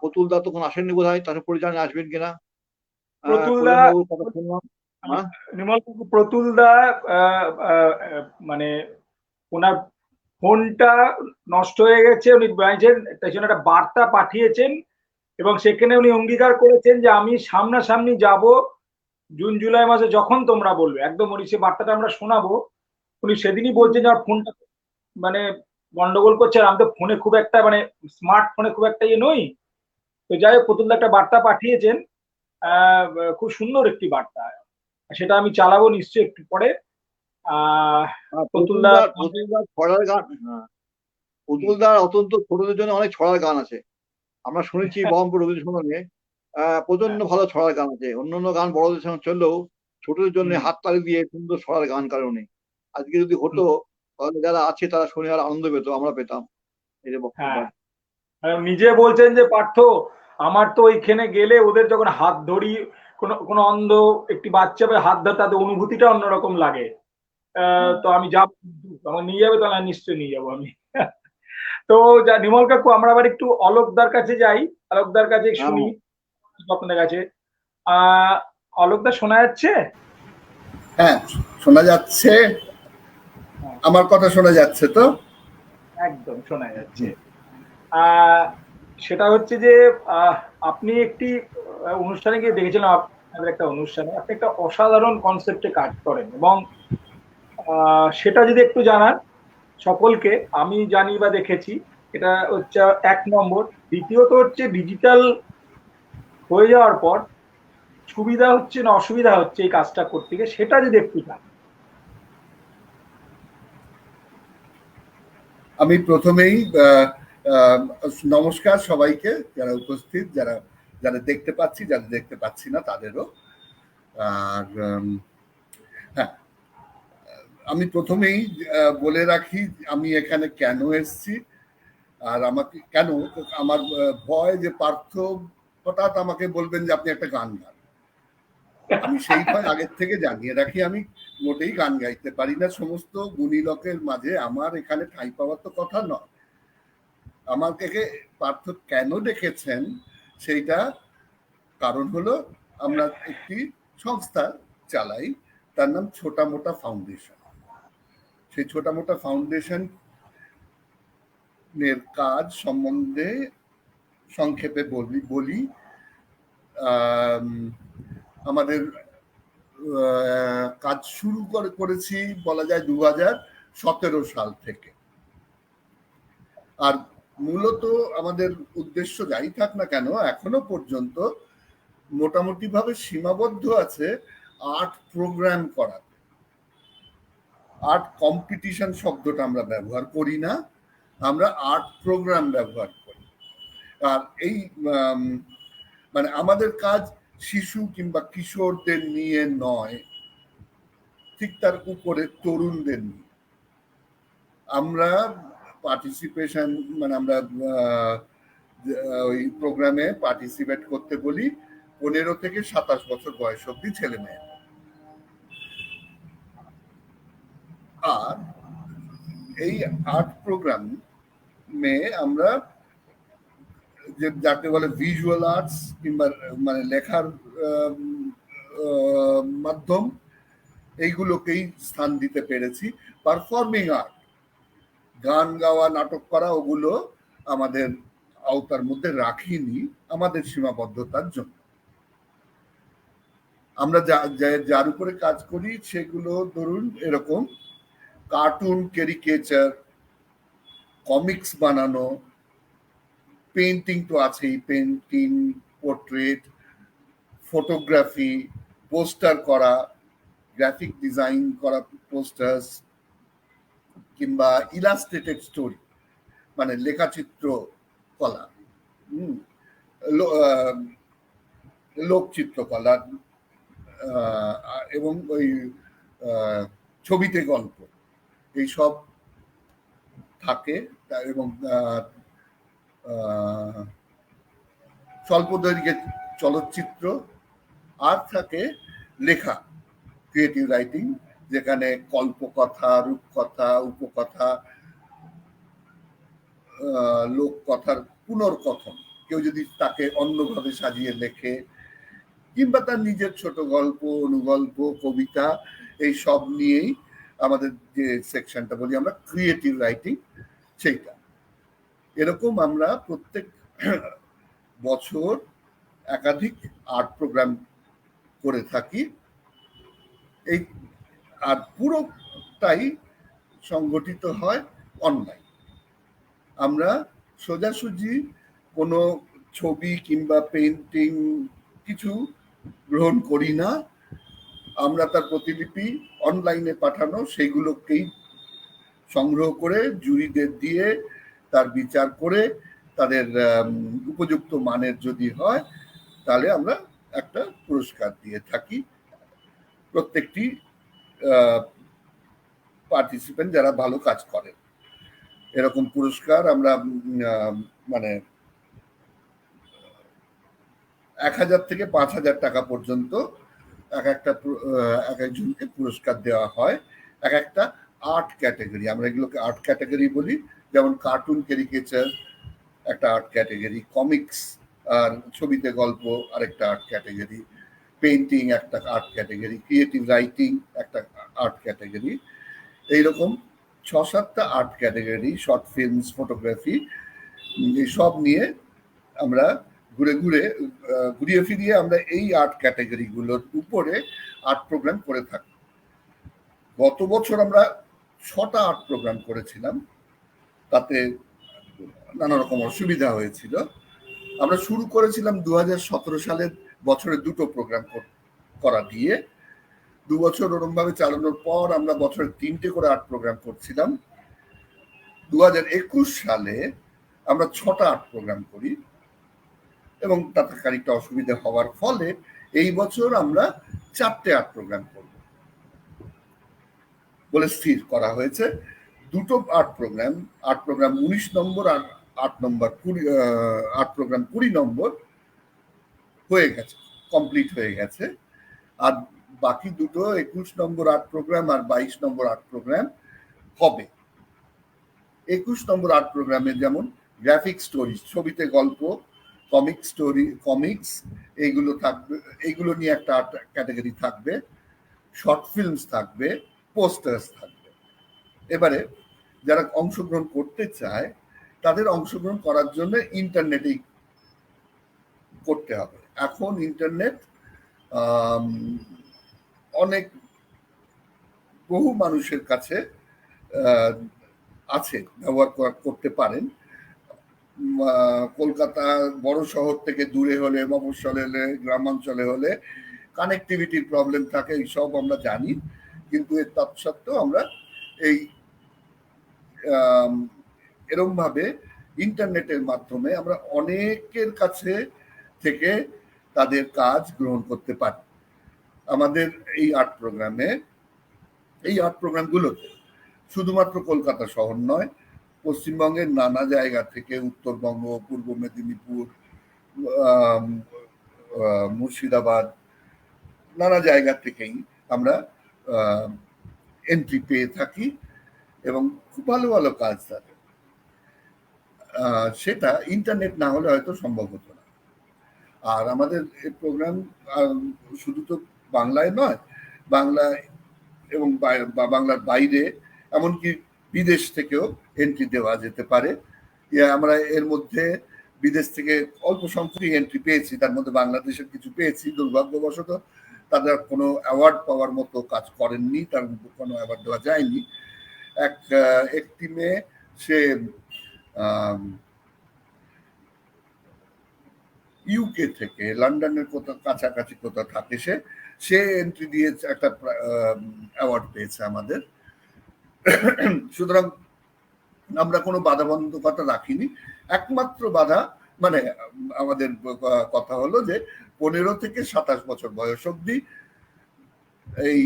প্রতুল দা তখন আসেননি বোধ হয়, তার পরিচয় আসবেন কিনা। প্রতুলদা, কল্যাণবাবুর কথা শুনলাম। নির্মল প্রতুলদা মানে ওনার ফোনটা নষ্ট হয়ে গেছে, উনি তাই জন্য একটা বার্তা পাঠিয়েছেন, এবং সেখানে উনি অঙ্গীকার করেছেন যে আমি সামনাসামনি যাব জুন জুলাই মাসে, যখন তোমরা বলবে একদম উনি সে বার্তাটা আমরা শোনাবো। উনি সেদিনই বলছেন যে আমার ফোনটা মানে গন্ডগোল করছে, আর আমি তো ফোনে খুব একটা মানে স্মার্টফোনে খুব একটা ইয়ে নই। তো যাই হোক, প্রতুলদা একটা বার্তা পাঠিয়েছেন, খুব সুন্দর একটি বার্তা, সেটা আমি চালাবো নিশ্চয়ই একটু পরে। প্রতুলদার ছড়ার গান, প্রতুলদার অত্যন্ত ছোটদের জন্য অনেক ছড়ার গান আছে, আমরা শুনেছি বহরমপুর রবীন্দ্রসদনে প্রচন্ড ভালো ছড়ার গান আছে। অন্যান্য গান বড়দের সঙ্গে চললেও ছোটদের জন্য হাততালি দিয়ে সুন্দর ছড়ার গান কারণে আজকে যদি হতো, তাহলে যারা আছে তারা শুনে আর আনন্দ পেত, আমরা পেতাম। এই যে বক্তব্য। নিজে বলছেন যে পার্থ, আমার তো ওইখানে গেলে ওদের যখন হাত ধরি, কোনো অন্ধ একটি বাচ্চা হাত ধরে, তাদের অনুভূতিটা অন্যরকম লাগে। তো আমি যাবো, আমার নিয়ে যাবে, তাহলে নিশ্চয়ই নিয়ে যাবো আমি। তো নির্মল কাকু, আমরা আবার একটু অলোকদার কাছে যাই, অলোকদার কাছে শুনি আপনাদের কাছে। অলোকদা, শোনা যাচ্ছে? হ্যাঁ, শোনা যাচ্ছে। আমার কথা শোনা যাচ্ছে তো? একদম শোনা যাচ্ছে। সেটা হচ্ছে যে আপনি একটি অনুষ্ঠানে গিয়ে দেখেছিলাম আপনাদের একটা অনুষ্ঠানে, আপনি একটা অসাধারণ কনসেপ্টে কাজ করেন, এবং সেটা যদি একটু জানান সকলকে। আমি জানি বা দেখেছি, এটা হচ্ছে 1 নম্বর। দ্বিতীয়ত হচ্ছে ডিজিটাল হয়ে যাওয়ার পর সুবিধা হচ্ছে না অসুবিধা হচ্ছে এই কাজটা করতে গিয়ে, সেটা যদি একটু জানান। আমি প্রথমেই আহ, আহ, নমস্কার সবাইকে, যারা উপস্থিত, যারা যারা দেখতে পাচ্ছি, যারা দেখতে পাচ্ছি না তাদেরও। আর হ্যাঁ, আমি প্রথমেই বলে রাখি আমি এখানে কেন এসেছি, আর আমাকে কেন, আমার ভয় যে পার্থ হঠাৎ আমাকে বলবেন যে আপনি একটা গান গান। আমি সেই ভয় আগের থেকে জানিয়ে রাখি, আমি মোটেই গান গাইতে পারি না। সমস্ত গুণী লোকের মাঝে আমার এখানে ঠাঁই পাওয়ার তো কথা নয়। আমাকে পার্থ কেন ডেকেছেন সেইটা কারণ হলো, আমরা একটি সংস্থা চালাই, তার নাম ছোটা মোটা ফাউন্ডেশন। সেই ছোটা মোটা ফাউন্ডেশন এর কাজ সম্বন্ধে সংক্ষেপে বলি। আমাদের কাজ শুরু করেছি বলা যায় 2017 সাল থেকে। আর মূলত আমাদের উদ্দেশ্য যাই থাক না কেন, এখনো পর্যন্ত মোটামুটি ভাবে সীমাবদ্ধ আছে আর্ট প্রোগ্রাম করা। আর্ট কম্পিটিশন শব্দটা আমরা ব্যবহার করি না, আমরা আর্ট প্রোগ্রাম ব্যবহার করি। আর এই মানে আমাদের কাজ শিশু কিংবা কিশোরদের নিয়ে নয়, ঠিক তার উপরে তরুণদের নিয়ে। আমরা পার্টিসিপেশন মানে আমরা ওই প্রোগ্রামে পার্টিসিপেট করতে বলি 15 থেকে 27 বছর বয়স অব্দি ছেলে মেয়ে। আর এই আর্ট প্রোগ্রাম আমরা যাকে বলে ভিজুয়াল আর্টস কিংবা মানে লেখার মাধ্যম, এইগুলোকেই স্থান দিতে পেরেছি। পারফর্মিং আর্ট, গান গাওয়া, নাটক করা, ওগুলো আমাদের আওতার মধ্যে রাখিনি আমাদের সীমাবদ্ধতার জন্য। আমরা যার উপরে কাজ করি সেগুলো ধরুন এরকম কার্টুন, ক্যারিকেচার, কমিক্স বানানো, পেন্টিং তো আছেই, পেন্টিং, পোর্ট্রেট, ফটোগ্রাফি, পোস্টার করা, গ্রাফিক ডিজাইন করা পোস্টার্স, কিংবা ইলাস্ট্রেটেড স্টোরি মানে লেখাচিত্র কলা, লোকচিত্রকলা, এবং ওই ছবিতে গল্প, এইসব থাকে। এবং স্বল্প দৈর্ঘ্যের চলচ্চিত্র, আর থাকে লেখা, ক্রিয়েটিভ রাইটিং, যেখানে কল্পকথা, রূপকথা, উপকথা, লোককথার পুনর্কথন, কেউ যদি তাকে অন্যভাবে সাজিয়ে লেখে, কিংবা তার নিজের ছোট গল্প, অনুগল্প, কবিতা, এই সব নিয়েই আমাদের যে সেকশনটা বলি আমরা ক্রিয়েটিভ রাইটিং, সেইটা। এরকম আমরা প্রত্যেক বছর একাধিক আর্ট প্রোগ্রাম করে থাকি। এই আর পুরোটাই সংগঠিত হয় অনলাইন। আমরা সোজাসুজি কোনো ছবি কিংবা পেন্টিং কিছু গ্রহণ করি না। আমরা তার প্রতিলিপি অনলাইনে পাঠানো সেগুলোকেই সংগ্রহ করে জুরিদের দিয়ে তার বিচার করে তাদের উপযুক্ত মানের যদি হয় তাহলে আমরা একটা পুরস্কার দিয়ে থাকি প্রত্যেকটি পার্টিসিপেন্ট যারা ভালো কাজ করেন। এরকম পুরস্কার আমরা মানে 1000 থেকে 5000 টাকা পর্যন্ত এক একজনকে পুরস্কার দেওয়া হয়। এক একটা আর্ট ক্যাটাগরি, আমরা এগুলোকে আর্ট ক্যাটাগরি বলি। যেমন কার্টুন, ক্যারিকেচার একটা আর্ট ক্যাটাগরি, কমিক্স আর ছবিতে গল্প আরেকটা আর্ট ক্যাটাগরি, পেইন্টিং একটা আর্ট ক্যাটাগরি, ক্রিয়েটিভ রাইটিং একটা আর্ট ক্যাটাগরি। এইরকম 6-7টা art category, short films, photography, সব নিয়ে আমরা ঘুরে ঘুরে ঘুরিয়ে ফিরিয়ে আমরা এই আর্ট ক্যাটাগরিগুলোর উপরে আর্ট প্রোগ্রাম করে থাকি। গত বছর আমরা 6টা আর্ট প্রোগ্রাম করেছিলাম, তাতে নানা রকম অসুবিধা হয়েছিল। আমরা শুরু করেছিলাম 2017 সালের বছরে 2টো প্রোগ্রাম করা দিয়ে। 2 বছর ওরম ভাবে চালানোর পর আমরা বছরে 3টে করে আর্ট প্রোগ্রাম করছিলাম। 2021 সালে আমরা 6টা আর্ট প্রোগ্রাম করি এবং তাতে খানিকটা অসুবিধা হওয়ার ফলে এই বছর আমরা 4টে আর্ট প্রোগ্রাম করব বলে স্থির করা হয়েছে। 2টো আর্ট প্রোগ্রাম 19 নম্বর আর 8 নম্বর 20 নম্বর হয়ে গেছে, কমপ্লিট হয়ে গেছে। আর বাকি দুটো 21 নম্বর আর্ট প্রোগ্রাম আর 22 নম্বর আর্ট প্রোগ্রাম হবে। 21 নম্বর আর্ট প্রোগ্রামে যেমন গ্রাফিক স্টোরি, ছবিতে গল্প, কমিক্স এইগুলো থাকবে, এইগুলো নিয়ে একটা আর্ট ক্যাটাগরি থাকবে, শর্ট ফিল্মস থাকবে, পোস্টার্স থাকবে। এবারে যারা অংশগ্রহণ করতে চায় তাদের অংশগ্রহণ করার জন্য ইন্টারনেটেই করতে হবে। এখন ইন্টারনেট অনেক বহু মানুষের কাছে আছে, ব্যবহার করতে পারেন। কলকাতা বড় শহর থেকে দূরে হলে, মফস্বলে হলে, গ্রামাঞ্চলে হলে কানেক্টিভিটির প্রবলেম থাকে, এইসব আমরা জানি। কিন্তু এর তৎসত্ত্বেও আমরা এই এরম ভাবে ইন্টারনেটের মাধ্যমে আমরা অনেকের কাছে থেকে তাদের কাজ গ্রহণ করতে পারি। আমাদের এই আর্ট প্রোগ্রামগুলোতে শুধুমাত্র কলকাতা শহর নয়, পশ্চিমবঙ্গের নানা জায়গা থেকে, উত্তরবঙ্গ, পূর্ব মেদিনীপুর, মুর্শিদাবাদ, নানা জায়গা থেকেই আমরা এন্ট্রি পেয়ে থাকি এবং খুব ভালো ভালো কাজ থাকে। সেটা ইন্টারনেট না হলে হয়তো সম্ভব হতো না। আর আমাদের এই প্রোগ্রাম শুধু তো বাংলায় নয়, বাংলায় এবং বাংলার বাইরে, এমনকি বিদেশ থেকেও এন্ট্রি দেওয়া যেতে পারে। আমরা এর মধ্যে বিদেশ থেকে অল্প সংখ্যক এন্ট্রি পেয়েছি, তার মধ্যে বাংলাদেশের কিছু পেয়েছি। দুর্ভাগ্যবশত তাদের কোনো অ্যাওয়ার্ড পাওয়ার মতো কাজ করেননি, তার কোনো অ্যাওয়ার্ড দেওয়া যায়নি। একটি মেয়ে, সে ইউকে থেকে, লন্ডনের কোথাও কাছাকাছি কোথাও থাকে, সে এন্ট্রি দিয়ে একটা অ্যাওয়ার্ড পেয়েছে আমাদের। সুতরাং আমরা কোনো বাধাবন্ধকতা রাখিনি। একমাত্র বাধা মানে আমাদের কথা হলো যে 15 থেকে 27 বছর বয়স অবধি এই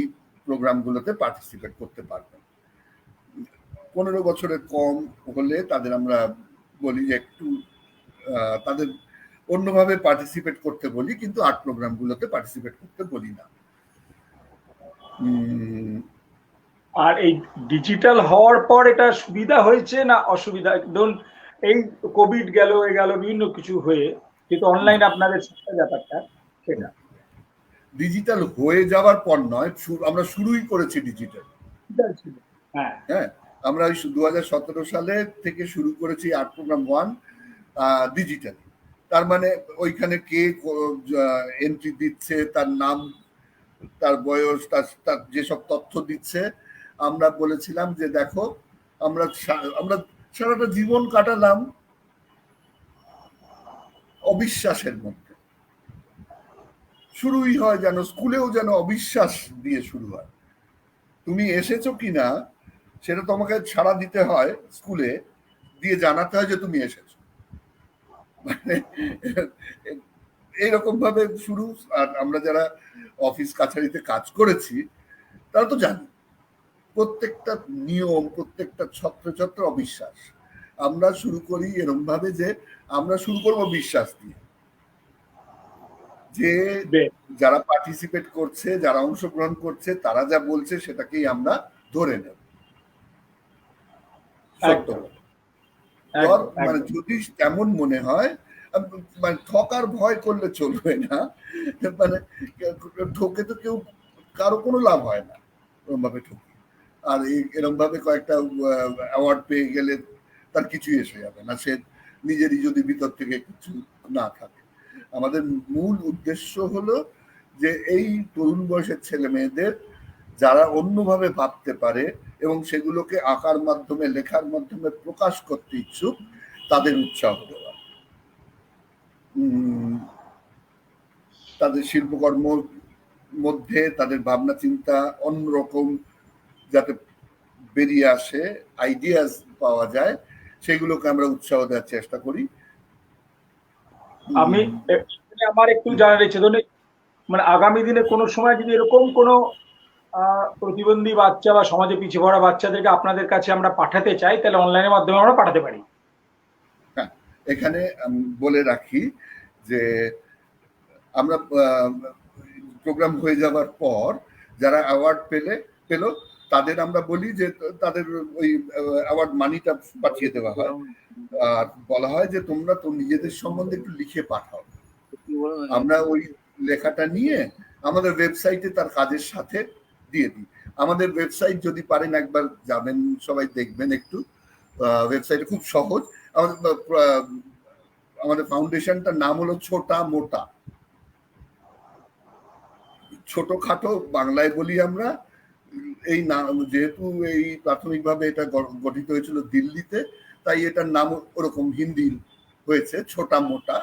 প্রোগ্রামগুলোতে পার্টিসিপেট করতে পারবেন। 15 বছরের কম হলে তাদের আমরা বলি যে একটু তাদের অন্যভাবে পার্টিসিপেট করতে বলি, কিন্তু আর্ট প্রোগ্রামগুলোতে পার্টিসিপেট করতে বলি না। আর এই ডিজিটাল হওয়ার পর এটা সুবিধা হয়েছে না অসুবিধা? ধরুন এই কোভিড গেল বিভিন্ন কিছু হয়ে, কিন্তু অনলাইন আপনাদের ব্যাপারটা সেটা ডিজিটাল হয়ে যাওয়ার পর নয়, আমরা শুরুই করেছি ডিজিটাল। হ্যাঁ, আমরা 2017 সালে থেকে শুরু করেছি আর্ট প্রোগ্রাম 1 ডিজিটাল। তার মানে ওইখানে কে এন্ট্রি দিচ্ছে, তার নাম, তার বয়স, তার যেসব তথ্য দিচ্ছে, আমরা বলেছিলাম যে দেখো, আমরা সারাটা জীবন কাটালাম অবিশ্বাসের মধ্যে। শুরুই হয় যেন স্কুলেও যেন অবিশ্বাস দিয়ে শুরু হয়। তুমি এসেছো কিনা সেটা তোমাকে ছাড়া দিতে হয়, স্কুলে দিয়ে জানাতে হয় যে তুমি এসেছো। মানে এইরকম ভাবে শুরু। আর আমরা যারা অফিস কাছারিতে কাজ করেছি তারা তো জানি প্রত্যেকটা নিয়ম, প্রত্যেকটা ছত্র অবিশ্বাস। আমরা শুরু করি এরকম ভাবে যে আমরা শুরু করবো বিশ্বাস দিয়ে, যে যারা পার্টিসিপেট করছে, যারা অংশগ্রহণ করছে, তারা যা বলছে সেটাকেই আমরা ধরে নেব। মানে যদি তেমন মনে হয়, মানে ঠকার ভয় করলে চলবে না। মানে ঠকে তো কেউ, কারো কোনো লাভ হয় না এরকম ভাবে ঠকে। আর এরকম ভাবে কয়েকটা অ্যাওয়ার্ড পেয়ে গেলে তার কিছুই এসে যাবে না, সে নিজেরই যদি ভিতর থেকে কিছু না থাকে। আমাদের মূল উদ্দেশ্য হলো যে এই তরুণ বয়সের ছেলে মেয়েদের যারা অন্যভাবে ভাবতে পারে এবং সেগুলোকে আঁকার মাধ্যমে লেখার মাধ্যমে প্রকাশ করতে ইচ্ছুক তাদের উৎসাহ দেওয়া, তাদের শিল্পকর্ম মধ্যে তাদের ভাবনা চিন্তা অন্যরকম যাতে বেরিয়ে আসে, আইডিয়াস পাওয়া যায়, সেগুলোকে আমরা উৎসাহ দেওয়ার চেষ্টা করি। আমি আমার একটু জানার ইচ্ছে, ধরুন মানে আগামী দিনে কোনো সময় যদি এরকম কোনো প্রতিবন্ধী বাচ্চা বা সমাজে পিছিয়ে পড়া বাচ্চাদেরকে আপনাদের কাছে আমরা পাঠাতে চাই, তাহলে অনলাইনের মাধ্যমে আমরা পাঠাতে পারি। হ্যাঁ, এখানে আমি বলে রাখি যে আমরা প্রোগ্রাম হয়ে যাওয়ার পর যারা অ্যাওয়ার্ড পেল তাদের আমরা বলি যে তাদের ওই অ্যাওয়ার্ড মানিটা পাঠিয়ে দেওয়া হয়, আর বলা হয় যে তোমরা তো নিজেদের সম্বন্ধে একটু লিখে পাঠাও। আমরা ওই লেখাটা নিয়ে আমাদের ওয়েবসাইটে তার কাজের সাথে দিয়ে দিই। আমাদের ওয়েবসাইট যদি পারেন একবার যাবেন, সবাই দেখবেন একটু। ওয়েবসাইটে খুব সহজ। আমাদের ফাউন্ডেশনটার নাম হলো ছোটা মোটা। ছোটখাটো বাংলায় বলি আমরা। এই নাম যেহেতু এই প্রাথমিকভাবে এটা গঠিত হয়েছিল দিল্লিতে, তাই এটার নাম ওরকম হিন্দি হয়েছে ছোটা মোটা।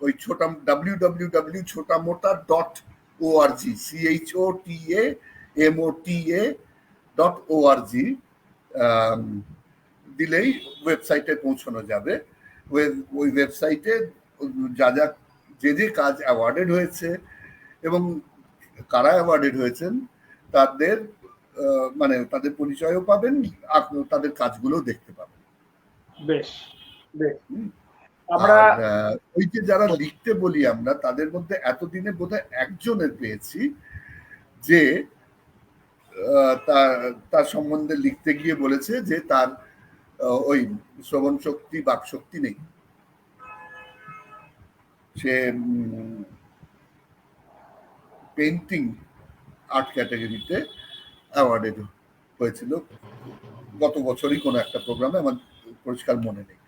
ওই ছোটা www.chotamota.org CHOTAMOTA.org দিলেই ওয়েবসাইটে পৌঁছানো যাবে। ওই ওয়েবসাইটে যা যা যে কাজ অ্যাওয়ার্ডেড হয়েছে এবং কারা অ্যাওয়ার্ডেড হয়েছেন তাদের মানে তাদের পরিচয়ও পাবেন, তাদের কাজগুলো দেখতে পাবেন। বেশ বেশ। আমরা ওই যে যারা লিখতে বলি আমরা, তাদের মধ্যে এতদিনে বোধহয় একজনের পেয়েছি যে তার সম্বন্ধে লিখতে গিয়ে বলেছে যে তার ওই শ্রবণ শক্তি বাক শক্তি নেই। সে পেন্টিং আর্ট ক্যাটাগরিতে অ্যাওয়ার্ডেড হয়েছিল গত বছরই কোনো একটা প্রোগ্রামে, আমার পরিষ্কার মনে নেই।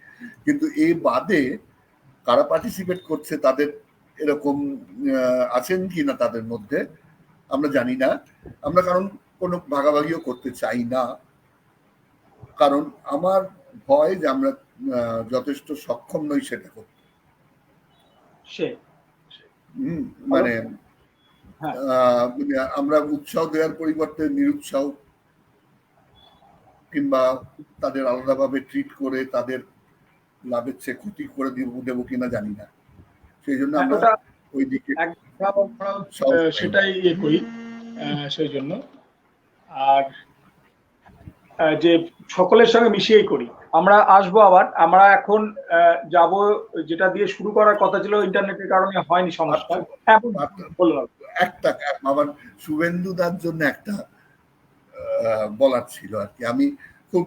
কিন্তু এই বাদে কারা পার্টিসিপেট করছে তাদের এরকম আছেন কি না তাদের মধ্যে আমরা জানি না। আমরা কারণ কোনো ভাগাভাগিও করতে চাই না, কারণ আমার ভয় যে আমরা যথেষ্ট সক্ষম নই সেটা করতে। মানে আমরা উৎসাহ দেওয়ার পরিবর্তে নিরুৎসাহ কিংবা তাদের আলাদাভাবে ট্রিট করে তাদের লাভের চেয়ে ক্ষতি করে দেবো কিনা জানি না, সেই জন্য আমরা ওই দিকে সেটাই ইয়ে করি সেই জন্য। আর যে সকলের সঙ্গে মিশিয়েই করি। আমরা আসবো আবার। আমরা এখন যাব যেটা দিয়ে শুরু করার কথা ছিল, ইন্টারনেটের কারণে হয়নি সংস্কার। হ্যাঁ বললাম একটা আমার শুভেন্দু দার জন্য একটা বলার ছিল আর কি। আমি খুব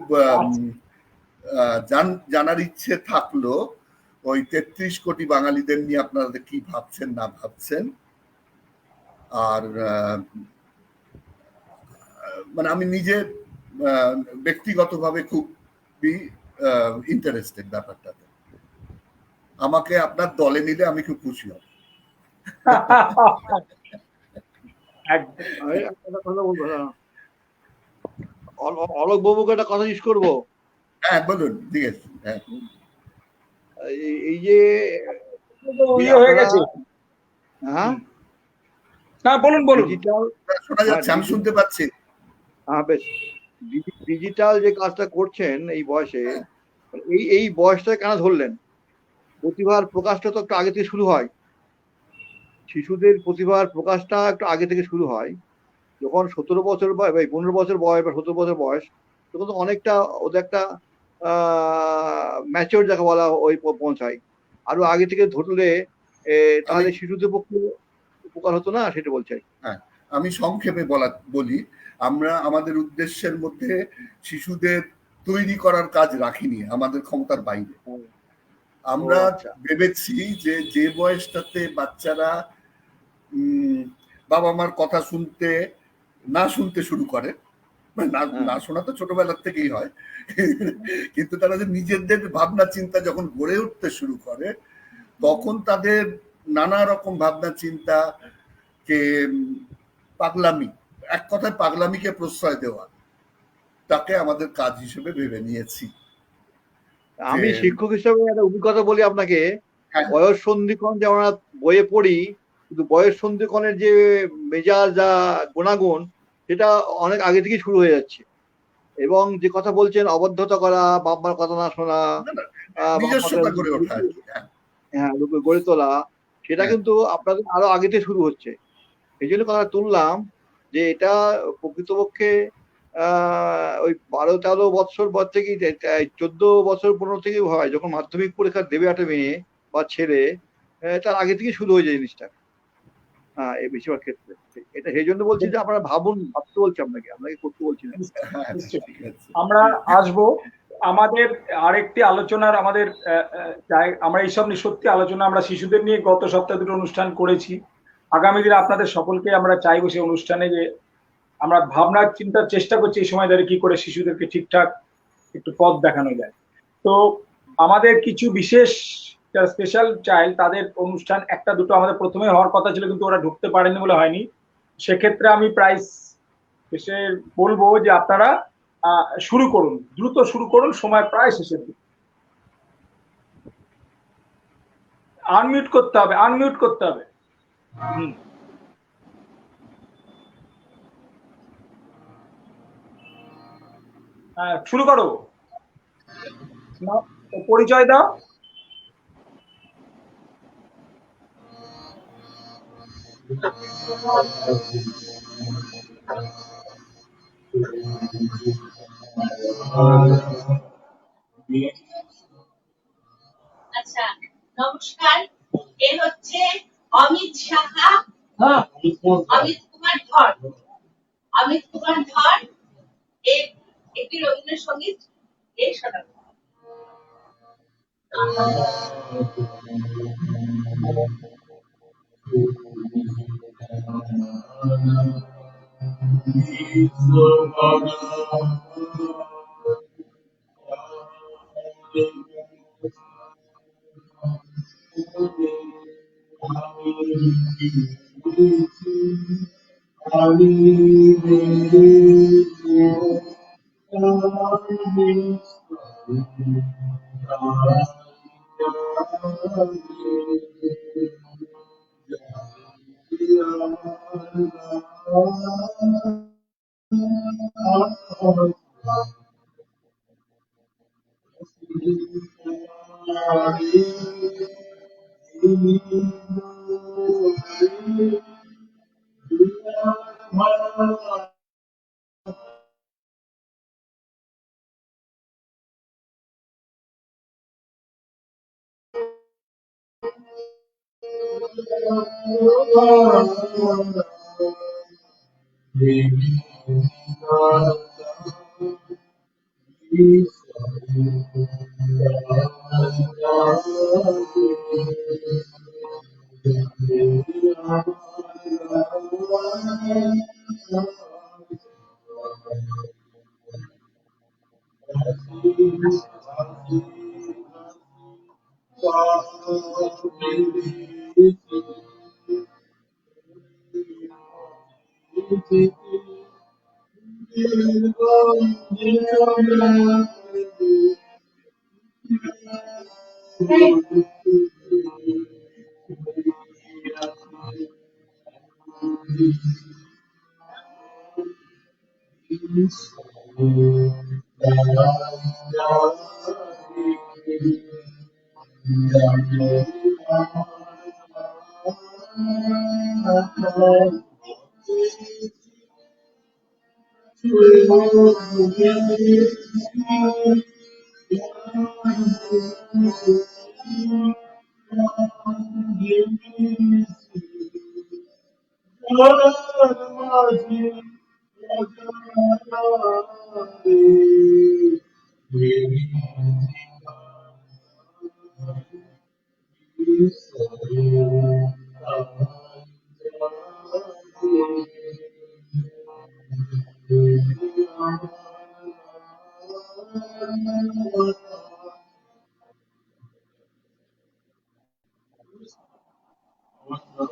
জানার ইচ্ছে থাকলো ওই 33 কোটি বাঙালিদের নিয়ে আপনারা কি ভাবছেন না ভাবছেন। আর মানে আমি নিজে ব্যক্তিগতভাবে খুবই ইন্টারেস্টেড ব্যাপারটাতে। আমাকে আপনার দলে নিলে আমি খুব খুশি হব। অলোক বাবুকে একটা কথা জিজ্ঞেস করবো। হ্যাঁ বলুন। ঠিক আছে। হ্যাঁ, এই যে হয়ে গেছে। হ্যাঁ বলুন বলুন। শোনা যাচ্ছে, আমি শুনতে পাচ্ছি। হ্যাঁ বেশ। ডিজিটাল যে কাজটা করছেন এই বয়সে, এই বয়সটা কেন ধরলেন? প্রতিভার প্রকাশটা তো একটু আগে থেকে শুরু হয়। শিশুদের প্রতিভার প্রকাশটা একটু আগে থেকে শুরু হয়। যখন 17 বছর বা 15 বছর বয়স বা 17 বছর বয়স, তখন তো অনেকটা ওদের একটা ম্যাচিওর যাকে বলা ওই পৌঁছায়। আরো আগে থেকে ধরলে তাহলে শিশুদের পক্ষে উপকার হতো না, সেটা বলছে। হ্যাঁ, আমি সংক্ষেপে বলি। আমরা আমাদের উদ্দেশ্যের মধ্যে শিশুদের তৈরি করার কাজ রাখিনি, আমাদের ক্ষমতার বাইরে। আমরা ভেবেছি যে বয়সটাতে বাচ্চারা বাবা মার কথা শুনতে শুরু করে, না শোনা তো ছোটবেলার থেকেই হয়, কিন্তু তারা যে নিজেদের ভাবনা চিন্তা যখন গড়ে উঠতে শুরু করে, তখন তাদের নানা রকম ভাবনা চিন্তা, যে পাগলামি, এক কথায় পাগলামিকে প্রশ্রয় দেওয়া, তাকে আমাদের কাজ হিসেবে ভেবে নিয়েছি। আমি শিক্ষক হিসেবে একটা অভিজ্ঞতা বলি আপনাকে। হ্যাঁ। বয়স সন্ধিক্ষণ যে আমরা বইয়ে পড়ি, কিন্তু বয়স সন্ধিক্ষণের যে মেজাজ যা গুণাগুণ, সেটা অনেক আগে থেকেই শুরু হয়ে যাচ্ছে। এবং যে কথা বলছেন, অবদ্ধতা করা, বাবার কথা না শোনা, নিজস্বতা গড়ে ওঠা আর কি। হ্যাঁ, লোকে গড়ে তোলা, সেটা কিন্তু আপনাদের আরো আগে থেকে শুরু হচ্ছে। এই জন্য কথা তুললাম যে এটা প্রকৃতপক্ষে ওই 12-13 বছর পর থেকেই, 14 বছর 15 থেকেই হয়, যখন মাধ্যমিক পরীক্ষা দেবে একটা মেয়ে বা ছেলে, তার আগে থেকে শুরু হয়ে যায় জিনিসটা। হ্যাঁ, এই বেশিরভাগ ক্ষেত্রে এটা সেই জন্য বলছি যে আপনারা ভাবুন, ভাবতে বলছি আপনাকে করতে বলছি না। আমরা আসবো আমাদের আরেকটি আলোচনার আমাদের আমরা এইসব নিয়ে সত্যি আলোচনা আমরা শিশুদের নিয়ে গত সপ্তাহে দুটো অনুষ্ঠান করেছি। আগামী দিনে আপনাদের সকলকে আমরা চাইবো সেই অনুষ্ঠানে যে আমরা ভাবনার চিন্তার চেষ্টা করছি এই সময় ধরে কি করে শিশুদেরকে ঠিকঠাক একটু পথ দেখানো যায়। তো আমাদের কিছু বিশেষ যারা স্পেশাল চাইল্ড, তাদের অনুষ্ঠান একটা দুটো আমাদের প্রথমে হওয়ার কথা ছিল, কিন্তু ওরা ঢুকতে পারেনি বলে হয়নি। সেক্ষেত্রে আমি প্রাইস শেষে বলবো যে আপনারা শুরু করুন, দ্রুত শুরু করুন, সময় প্রায় শেষের দিকে। আনমিউট করতে হবে, আনমিউট করতে হবে। শুরু করো, পরিচয় দাও। আচ্ছা, নমস্কার। এ হচ্ছে অমিত সাহা, অমিত কুমার ধর। অমিত কুমার ধর একটি রবীন্দ্রসঙ্গীত এই শোনাবো।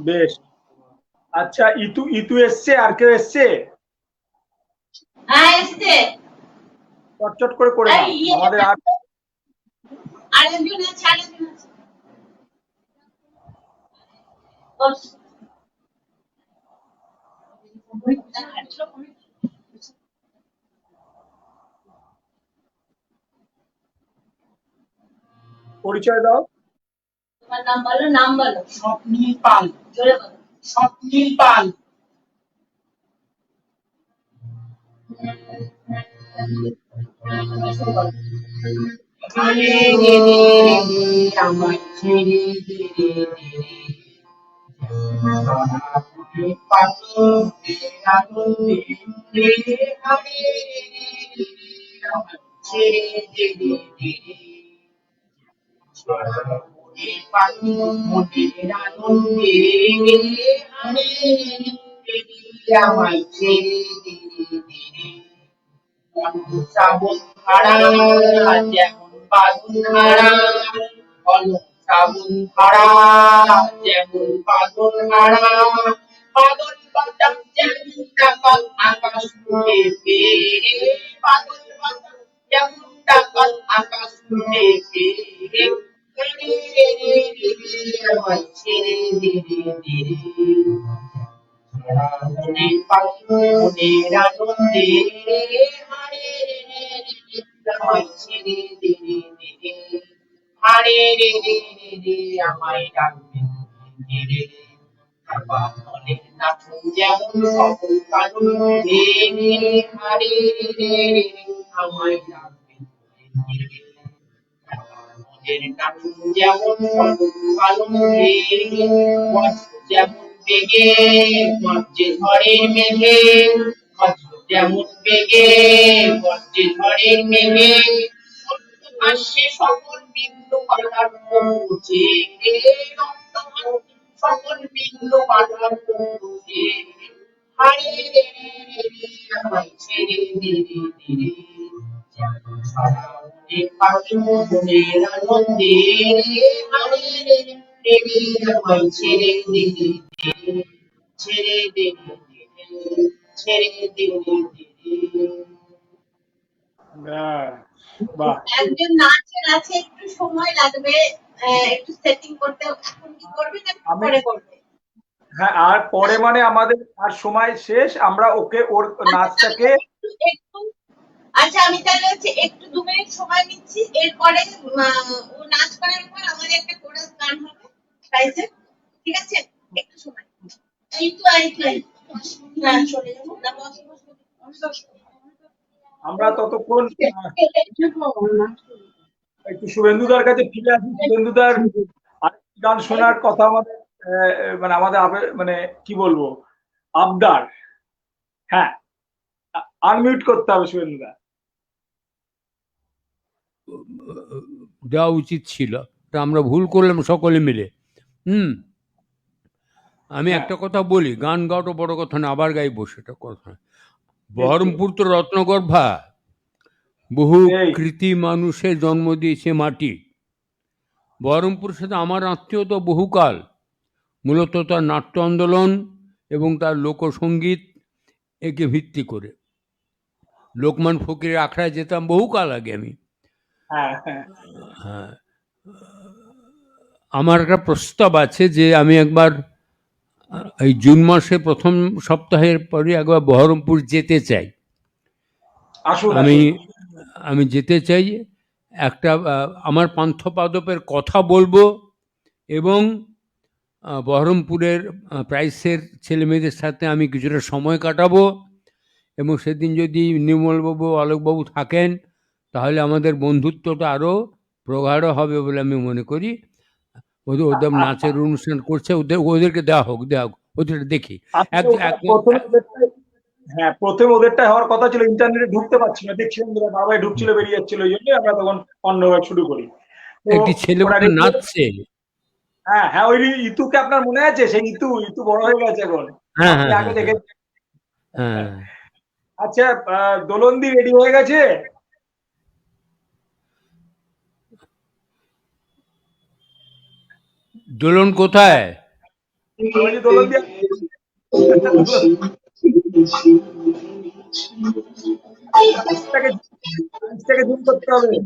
বেশ। আচ্ছা, ইতু ইতু এসছে, আর কেউ এসছে? হ্যাঁ এসছে। চটচট করে এই নাও, ইয়ে আমাদের আর আরেকজন আছে, আরেকজন আছে। বস। পরিচয় দাও। তোমার নাম বলো, নাম বলো। স্বপ্নীল পাল। জোরে বলো। স্বপ্নীল পাল। রে রে রে রে আমায় ছেড়ে দে রে রে রে পাখি আনন্দে রে হারে রে আমায় ছেড়ে দে রে রে পাখি মনের আনন্দে হারে রে আমায় ছেড়ে দে রে শ্রাবণ ধারা যেমন বাদুন ধারা শ্রাবণ ধারা যেমন বাদুন ধারা বাদল বাতাস যেমন ডাকাত আকাশ ফুটে ফেরে বাদল বাতাস যেমন ডাকাত আকাশ ফুটে ফেরে আমায় ছেড়ে দে রে মনের পাখি মনের আনন্দে হারে আমায় ছেড়ে দে রে হারে রে আমায় ডাকবে রে মনের নাচন যেমন সকল কারণ রে হারে আমায় ডাকবে মনের নাচন যেমন সকল কারণ রে বজ্র যেমন বেগে বজ্রে ঝড়ের মেঘে বজ্র যেমন বেগে বজ্রে ঝড়ের মেঘে আসছে সকল বিন্দু পাতার পৌঁছে রক্ত সকল বিন্দু পাতার পৌঁছে হারে রে আমায় ছেড়ে দে রে সারা মনের পাখি মনের আনন্দে হারে রে আমায় ছেড়ে দে ছেড়ে দে ছেড়ে দে বাহ, একজন নাচের আছে, একটু সময় লাগবে একটু সেটিং করতে। এখন কি করবে না আমি পরে করবে? হ্যাঁ, আর পরে মানে আমাদের আর সময় শেষ, আমরা ওকে ওর নাচটাকে আচ্ছা আমি তাহলে হচ্ছে একটু 2 মিনিট সময় নিচ্ছি, এরপরে ও নাচ করার পর আমাদের একটা কোরাস গান হবে প্রাইজে। ঠিক আছে, একটু সময়। এই তো না চলে যাবো না, আমরা ততক্ষণ একটু শুভেন্দুদার কাছে ফিরে আসি। শুভেন্দুদার আরেকটি গান শোনার কথা আমাদের, মানে আমাদের মানে কি বলবো, আবদার। হ্যাঁ, আনমিউট করতে হবে শুভেন্দুদা। দেওয়া উচিত ছিল, তা আমরা ভুল করলাম সকলে মিলে। আমি একটা কথা বলি, গান গাওয়াটা বড় কথা না, আবার গাইবো সেটা কথা না। বহরমপুর তো রত্নগর্ভা, বহু কৃতি মানুষের জন্ম দিয়েছে মাটি। বহরমপুরের সাথে আমার আত্মীয়তা বহুকাল, মূলত তার নাট্য আন্দোলন এবং তার লোকসঙ্গীত একে ভিত্তি করে। লোকমান ফকিরের আখড়ায় যেতাম বহুকাল আগে আমি। হ্যাঁ, আমার একটা প্রস্তাব আছে যে আমি একবার এই জুন মাসে প্রথম সপ্তাহের পরে একবার বহরমপুর যেতে চাই। আমি যেতে চাই, একটা আমার পান্থপাদপের কথা বলবো এবং বহরমপুরের প্রাইসের ছেলেমেয়েদের সাথে আমি কিছুটা সময় কাটাবো, এবং সেদিন যদি নির্মলবাবু আলোকবাবু থাকেন তাহলে আমাদের বন্ধুত্বটা আরও প্রগাঢ় হবে বলে আমি মনে করি। ওদের নাচের অনুষ্ঠান করছে, ওদেরকে দেওয়া হোক, ওদের দেখি। হ্যাঁ, প্রথমে ওদেরটা হওয়ার কথা ছিল, ইন্টারনেটে ঢুকতে পারছি না, দেখছিলাম বাবাই ঢুকছিল বেরিয়ে যাচ্ছিল, ওই জন্য আমরা তখন অন্যভাবে শুরু করি। একটি ছেলে নাচছে। হ্যাঁ হ্যাঁ, ওই ইতুকে আপনার মনে আছে? সেই ইতু বড় হয়ে গেছে এখন। আগে দেখে। আচ্ছা, দোলন্দি রেডি হয়ে গেছে? দোলন কোথায়? ওই যে দোলন দিয়ে আইসটাকে জুম করতে হবে।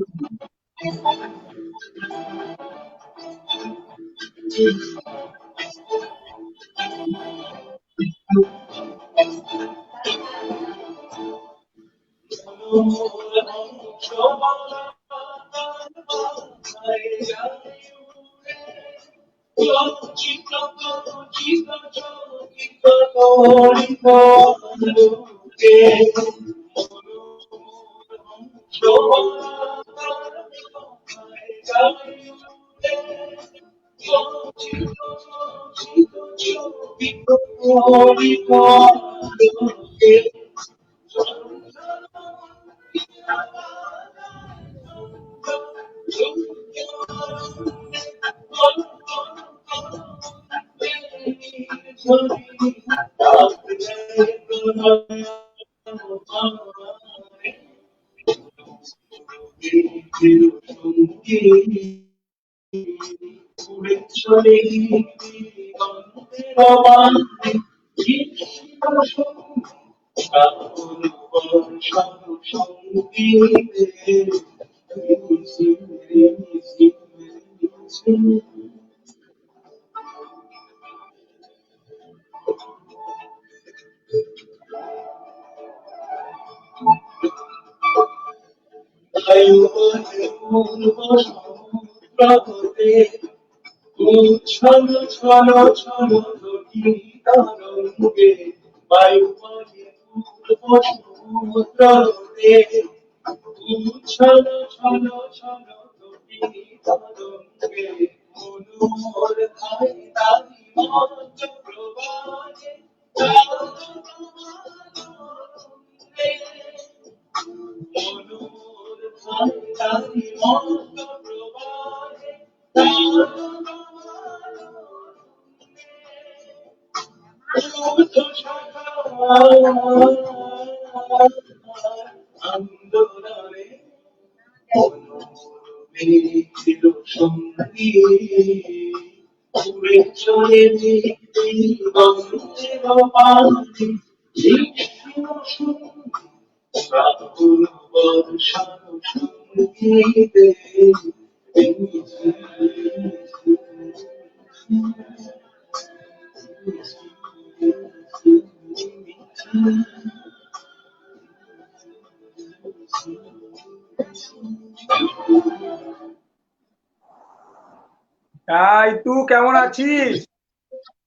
ইতু কেমন আছিস?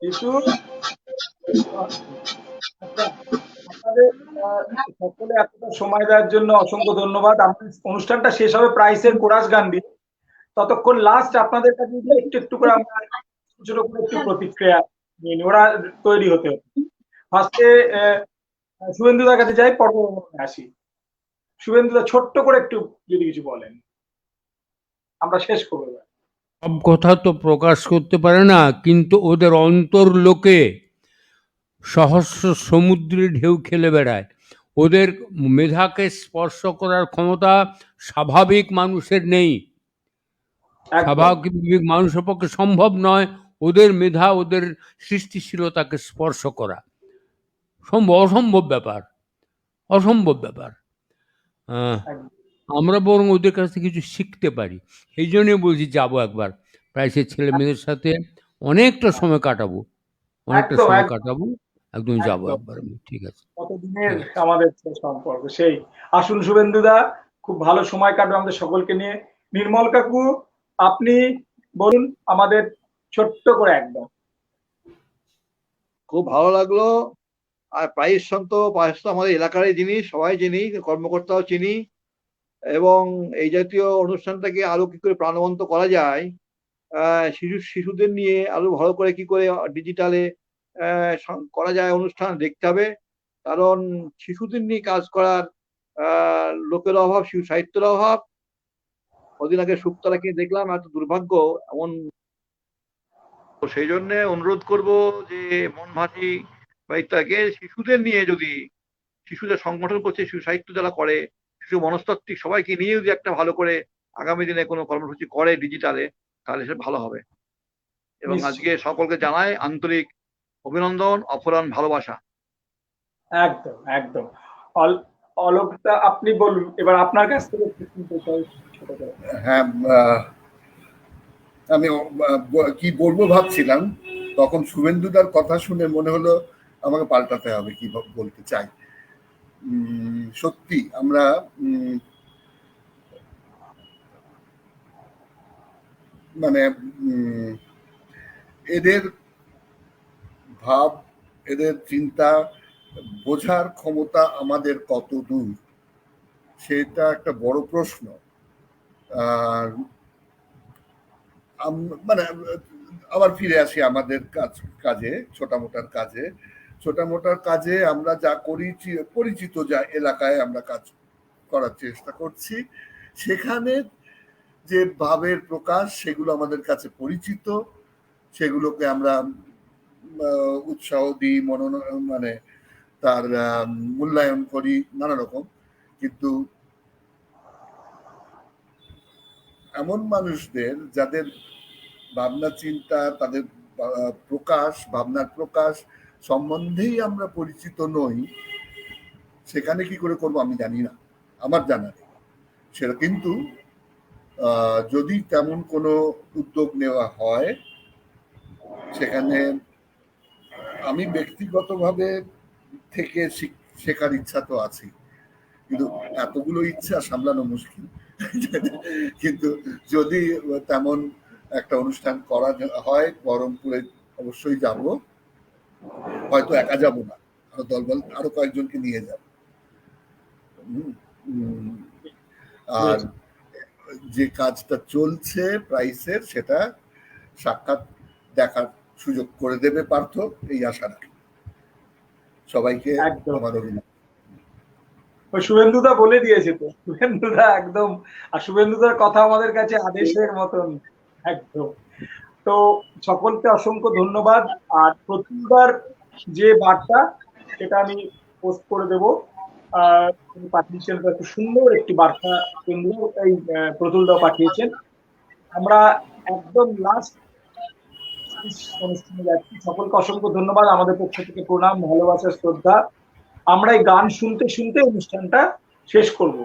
ইতু আচ্ছা, আপনাদের সকলে এতটা সময় দেওয়ার জন্য অসংখ্য ধন্যবাদ। আমাদের অনুষ্ঠানটা শেষ হবে প্রাইসের কোরাস গান দিয়ে। ততক্ষণ লাস্ট আপনাদের কাছে একটু একটু করে আমরা ছোট করে একটু প্রতিক্রিয়া নিয়ে নিই। ওরা তৈরি হতে হবে। ফার্স্টে শুভেন্দুদার কাছে যাই, পর্ব আসি। শুভেন্দুদা ছোট্ট করে একটু যদি কিছু বলেন, আমরা শেষ করবো এবার। সব কথা তো প্রকাশ করতে পারে না, কিন্তু ওদের অন্তর্লোকে সহস্র সমুদ্রে ঢেউ খেলে বেড়ায়। ওদের মেধাকে স্পর্শ করার ক্ষমতা স্বাভাবিক মানুষের নেই। স্বাভাবিক মানুষের পক্ষে সম্ভব নয় ওদের মেধা, ওদের সৃষ্টিশীলতাকে স্পর্শ করা। অসম্ভব ব্যাপার, অসম্ভব ব্যাপার। আমরা বরং ওদের কাছ থেকে কিছু শিখতে পারি। এই জন্যই বলছি যাবো একবার, প্রাইসের ছেলে মেয়েদের সাথে অনেকটা সময় কাটাবো, একদম যাবো একবার। ঠিক আছে, কতদিনের আমাদের সম্পর্ক সেই। আসুন শুভেন্দুদা, খুব ভালো সময় কাটবে আমাদের সকলকে নিয়ে। নির্মল কাকু, আপনি বলুন আমাদের ছোট্ট করে একদম। খুব ভালো লাগলো। আর প্রাইস তো আমাদের এলাকারই জিনিস, সবাই চিনি, কর্মকর্তাও চিনি। এবং এই জাতীয় অনুষ্ঠানটাকে আরো কি করে প্রাণবন্ত করা যায়, শিশুদের নিয়ে আরো ভালো করে কি করে ডিজিটালে করা যায় অনুষ্ঠান দেখতে হবে। কারণ শিশুদের নিয়ে কাজ করার লোকের অভাব, শিশু সাহিত্যের অভাব। কদিন আগে শুকতলাকে দেখলাম, এত দুর্ভাগ্য এমন। সেই জন্য অনুরোধ করব যে মনভাসী বা ইত্যাদি শিশুদের নিয়ে, যদি শিশুদের সংগঠন করছে, শিশু সাহিত্য যারা করে, শিশু মনস্তাত্ত্বিক সবাইকে নিয়ে যদি একটা ভালো করে আগামী দিনে কোনো কর্মসূচি করে ডিজিটালে, তাহলে সে ভালো হবে। এবং নিশ্চয়ই। আজকে সকলকে জানাই আন্তরিক অভিনন্দন, অফুরান ভালোবাসা। একদম একদম। অলোকদা আপনি বলুন, এবার আপনার কাছ থেকে একটু শুনতে চাই ছোট করে। হ্যাঁ, আমি কি বলবো ভাবছিলাম, তখন শুভেন্দুদার কথা শুনে মনে হলো আমাকে পাল্টাতে হবে কি বলতে চাই। সত্যি আমরা মানে এদের ভাব, এদের চিন্তা বোঝার ক্ষমতা আমাদের কত দূর, সেটা একটা বড় প্রশ্ন। আর মানে আবার ফিরে আসি আমাদের কাজে, ছোটামোটার কাজে আমরা যা করি, পরিচিত যা এলাকায় আমরা কাজ করার চেষ্টা করছি, সেখানে যে ভাবের প্রকাশ সেগুলো আমাদের কাছে পরিচিত, সেগুলোকে আমরা উৎসাহ দিই, মানে তার মূল্যায়ন করি নানা রকম। কিন্তু এমন মানুষদের যাদের ভাবনা চিন্তা, তাদের ভাবনার প্রকাশ সম্বন্ধেই আমরা পরিচিত নই, সেখানে কি করে করবো আমি জানি না, আমার জানা নেই সেটা। কিন্তু যদি তেমন কোনো উদ্যোগ নেওয়া হয়, সেখানে আমি ব্যক্তিগতভাবে থেকে শেখার ইচ্ছা তো আছে, কিন্তু এতগুলো ইচ্ছা সামলানো মুশকিল। কিন্তু যদি তেমন একটা অনুষ্ঠান করা হয় বহরমপুরে, অবশ্যই যাব। হয়তো একা যাব না, আরো দলবল আরো কয়েকজনকে নিয়ে যাব। আর যে কাজটা চলছে প্রাইসের, সেটা সাক্ষাৎ দেখার সুযোগ করে দেবে পার্থ, এই আশা রাখি। সবাইকে আমার অভিনন্দন। শুভেন্দুদা বলে দিয়েছে তো, শুভেন্দুদা একদম, আর শুভেন্দুদার কথা আমাদের কাছে আদেশের মতন একদম। তো সকলকে অসংখ্য ধন্যবাদ। আর প্রতুলদার যে বার্তা, সেটা আমি পোস্ট করে দেবো। তিনি পাঠিয়েছেন একটু সুন্দর একটি বার্তা, এই প্রতুলদাও পাঠিয়েছেন। আমরা একদম লাস্ট অনুষ্ঠানে যাচ্ছি। সকলকে অসংখ্য ধন্যবাদ, আমাদের পক্ষ থেকে প্রণাম, ভালোবাসা, শ্রদ্ধা। আমরা এই গান শুনতে শুনতে অনুষ্ঠানটা শেষ করবো।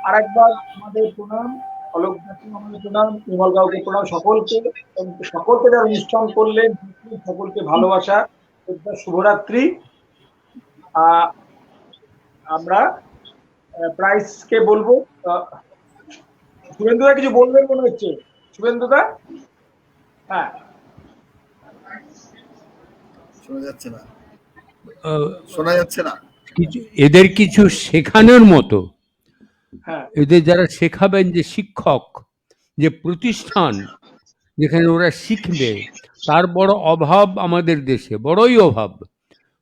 আর একবার আমাদের প্রণাম, অলোক দাকে আমাদের প্রণাম, নির্মল কাউকে প্রণাম, সকলকে যারা অনুষ্ঠান করলেন, সকলকে ভালোবাসা, শ্রদ্ধা, শুভরাত্রি। আমরা প্রাইস কে বলবো। শুভেন্দুদা কিছু বলবেন মনে হচ্ছে, শুভেন্দুদা? হ্যাঁ, শোনা যাচ্ছে না। এদের কিছু শেখানোর মতো, এদের যারা শেখাবেন, যে শিক্ষক, যে প্রতিষ্ঠান যেখানে ওরা শিখবে, তার বড় অভাব আমাদের দেশে, বড়ই অভাব।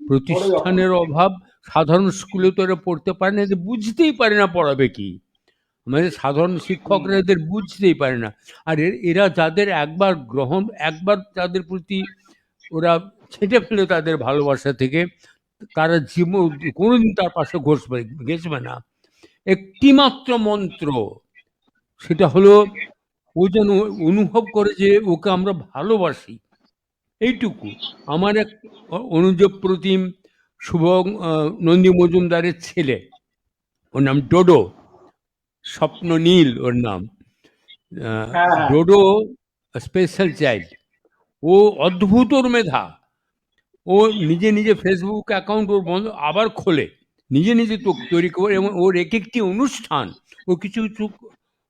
প্রতিষ্ঠানের অভাব। সাধারণ স্কুলে তো এরা পড়তে পারে না, এদের বুঝতেই পারে না পড়াবে কি। আমাদের সাধারণ শিক্ষকরা এদের বুঝতেই পারে না। আর এরা যাদের একবার তাদের প্রতি ওরা ছেটে ফেলে তাদের ভালোবাসা থেকে, তারা জীবন কোনোদিন তার পাশে ঘেসবে না। একটি মাত্র মন্ত্র, সেটা হলো ও যেন অনুভব করে যে ওকে আমরা ভালোবাসি, এইটুকু। আমার এক অনুজ প্রতিম শুভ নন্দী মজুমদারের ছেলে, ওর নাম ডোডো, স্বপ্ন নীল ওর নাম। ডোডো স্পেশাল চাইল্ড, ও অদ্ভুত ওর মেধা। ও নিজে নিজে ফেসবুক অ্যাকাউন্ট ওর বন্ধ আবার খোলে, নিজে নিজে তৈরি করে, এবং ওর এক একটি অনুষ্ঠান, ও কিছু কিছু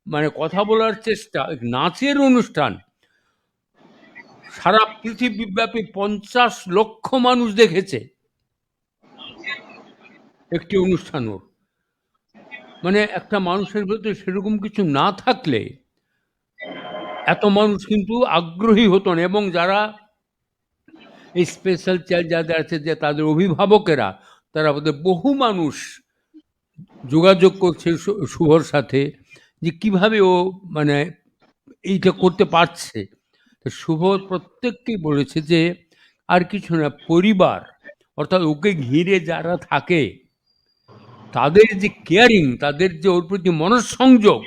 মানে কথা বলার চেষ্টা, নাচের অনুষ্ঠান, সারা পৃথিবীব্যাপী 50 লক্ষ মানুষ দেখেছে একটি অনুষ্ঠান ওর। মানে একটা মানুষের ভেতরে সেরকম কিছু না থাকলে এত মানুষ কিন্তু আগ্রহী হতো না। এবং যারা এই স্পেশাল চাইল্ড যাদের আছে, যে তাদের অভিভাবকেরা, তারা বহু মানুষ যোগাযোগ করছে শুভর সাথে, যে কিভাবে ও মানে এইটা করতে পারছে। শুভ প্রত্যেককেই বলেছে যে আর কিছু না, পরিবার, অর্থাৎ ওকে ঘিরে যারা থাকে, তাদের যে কেয়ারিং, তাদের যে ওর প্রতি মনঃসংযোগ,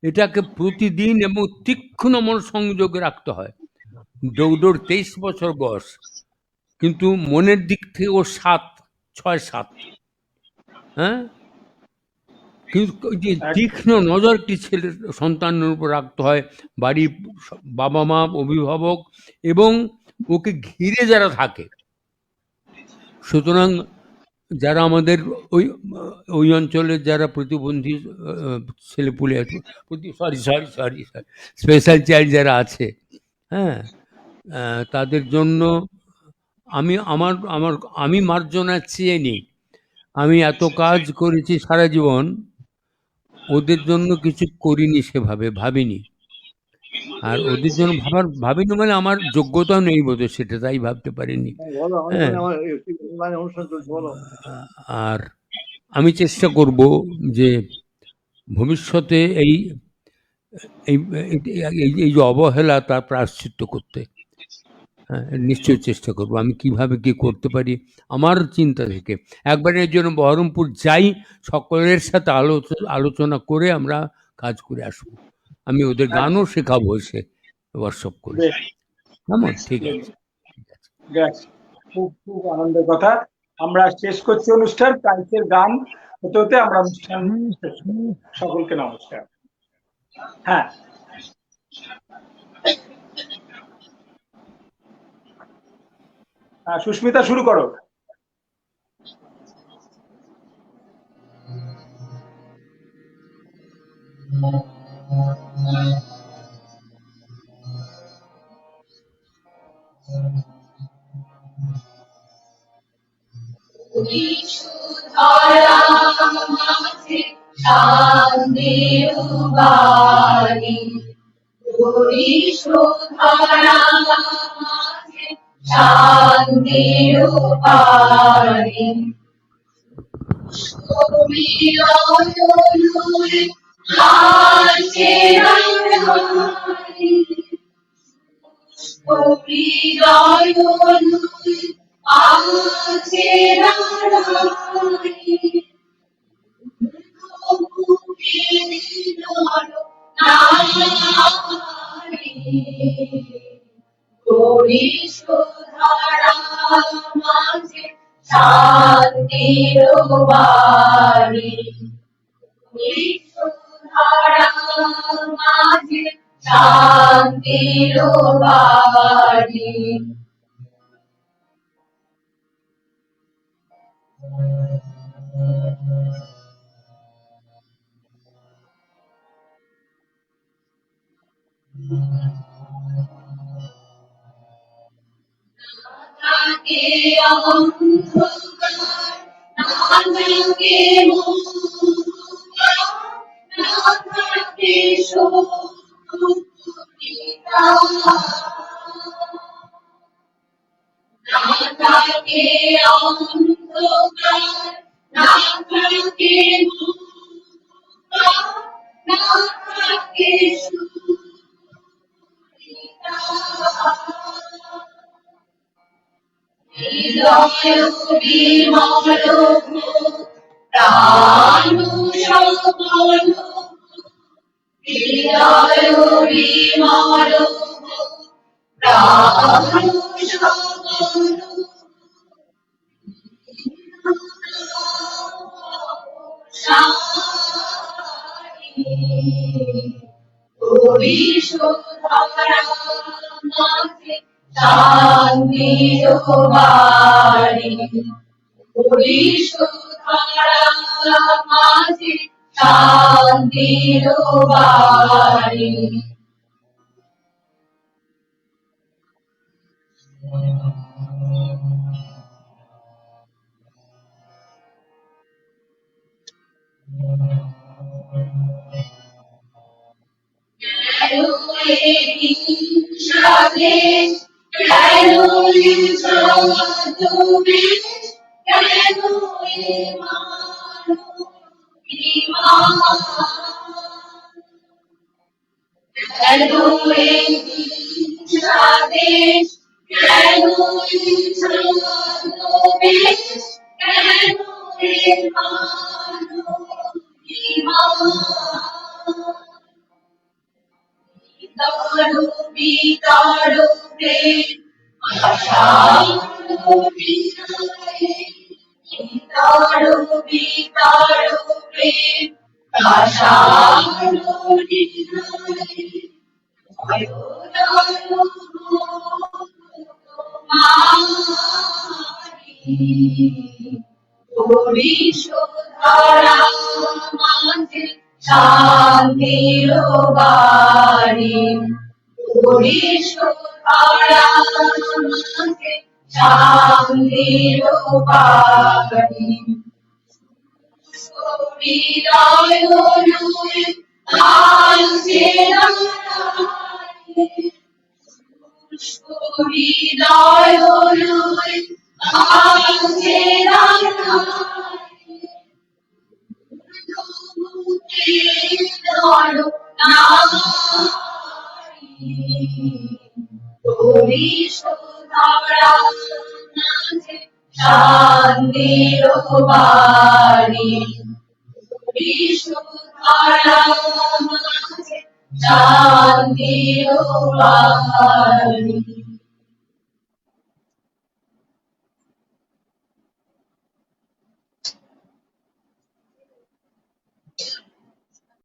এটাকে প্রতিদিন এবং তীক্ষ্ণ মনোসংযোগে রাখতে হয়। দৌড়োর 23 বছর বয়স, কিন্তু মনের দিক থেকে ও 6-7। হ্যাঁ, কিন্তু ওই যে তীক্ষ্ণ নজরটি ছেলের সন্তানের উপর রাখতে হয়, বাড়ির বাবা মা, অভিভাবক এবং ওকে ঘিরে যারা থাকে। সুতরাং যারা আমাদের ওই ওই অঞ্চলের যারা প্রতিবন্ধী ছেলেপুলে আছে, সরি স্পেশাল চাইল্ড যারা আছে, হ্যাঁ, তাদের জন্য আমি মার্জনা চেয়ে নিই। আমি এত কাজ করেছি সারা জীবন, ওদের জন্য কিছু করিনি, সেভাবে ভাবিনি। আর ওদের জন্য ভাবিনি মানে আমার যোগ্যতাও নেই বোধ, সেটা তাই ভাবতে পারিনি। বলো, হ্যাঁ, আমার অনুষ্ঠান চলছে, বলো। আর আমি চেষ্টা করব যে ভবিষ্যতে এই এই যে অবহেলা তার প্রায়শ্চিত্ত করতে। হ্যাঁ, নিশ্চয়ই চেষ্টা করব। আমি কিভাবে কি করতে পারি আমার চিন্তা থেকে। একবারের জন্য বহরমপুর যাই, সকলের সাথে আলোচনা করে আমরা কাজ করে আসবো। আমি ওদের গানও শেখাবো এসে ওয়ার্কশপ করে। কেমন? ঠিক আছে, ঠিক আছে। খুব খুব আনন্দের কথা। আমরা শেষ করছি অনুষ্ঠান। প্রাইসের গান হতে হতে আমরা অনুষ্ঠান শেষ করব। সকলকে নমস্কার। হ্যাঁ, সুস্মিতা শুরু করো। ভিতর প্রেম আশার হৃদয়ে ভিতর ভিতর প্রেম আশার হৃদয়ে ধরা মাঝে শান্তির বাড়ি ধরা মাঝে শান্তির বাড়ি হৃদয় নয় আছে হৃদয় নয় আছে শান্তির বাড়ি শান্তির বাড়ি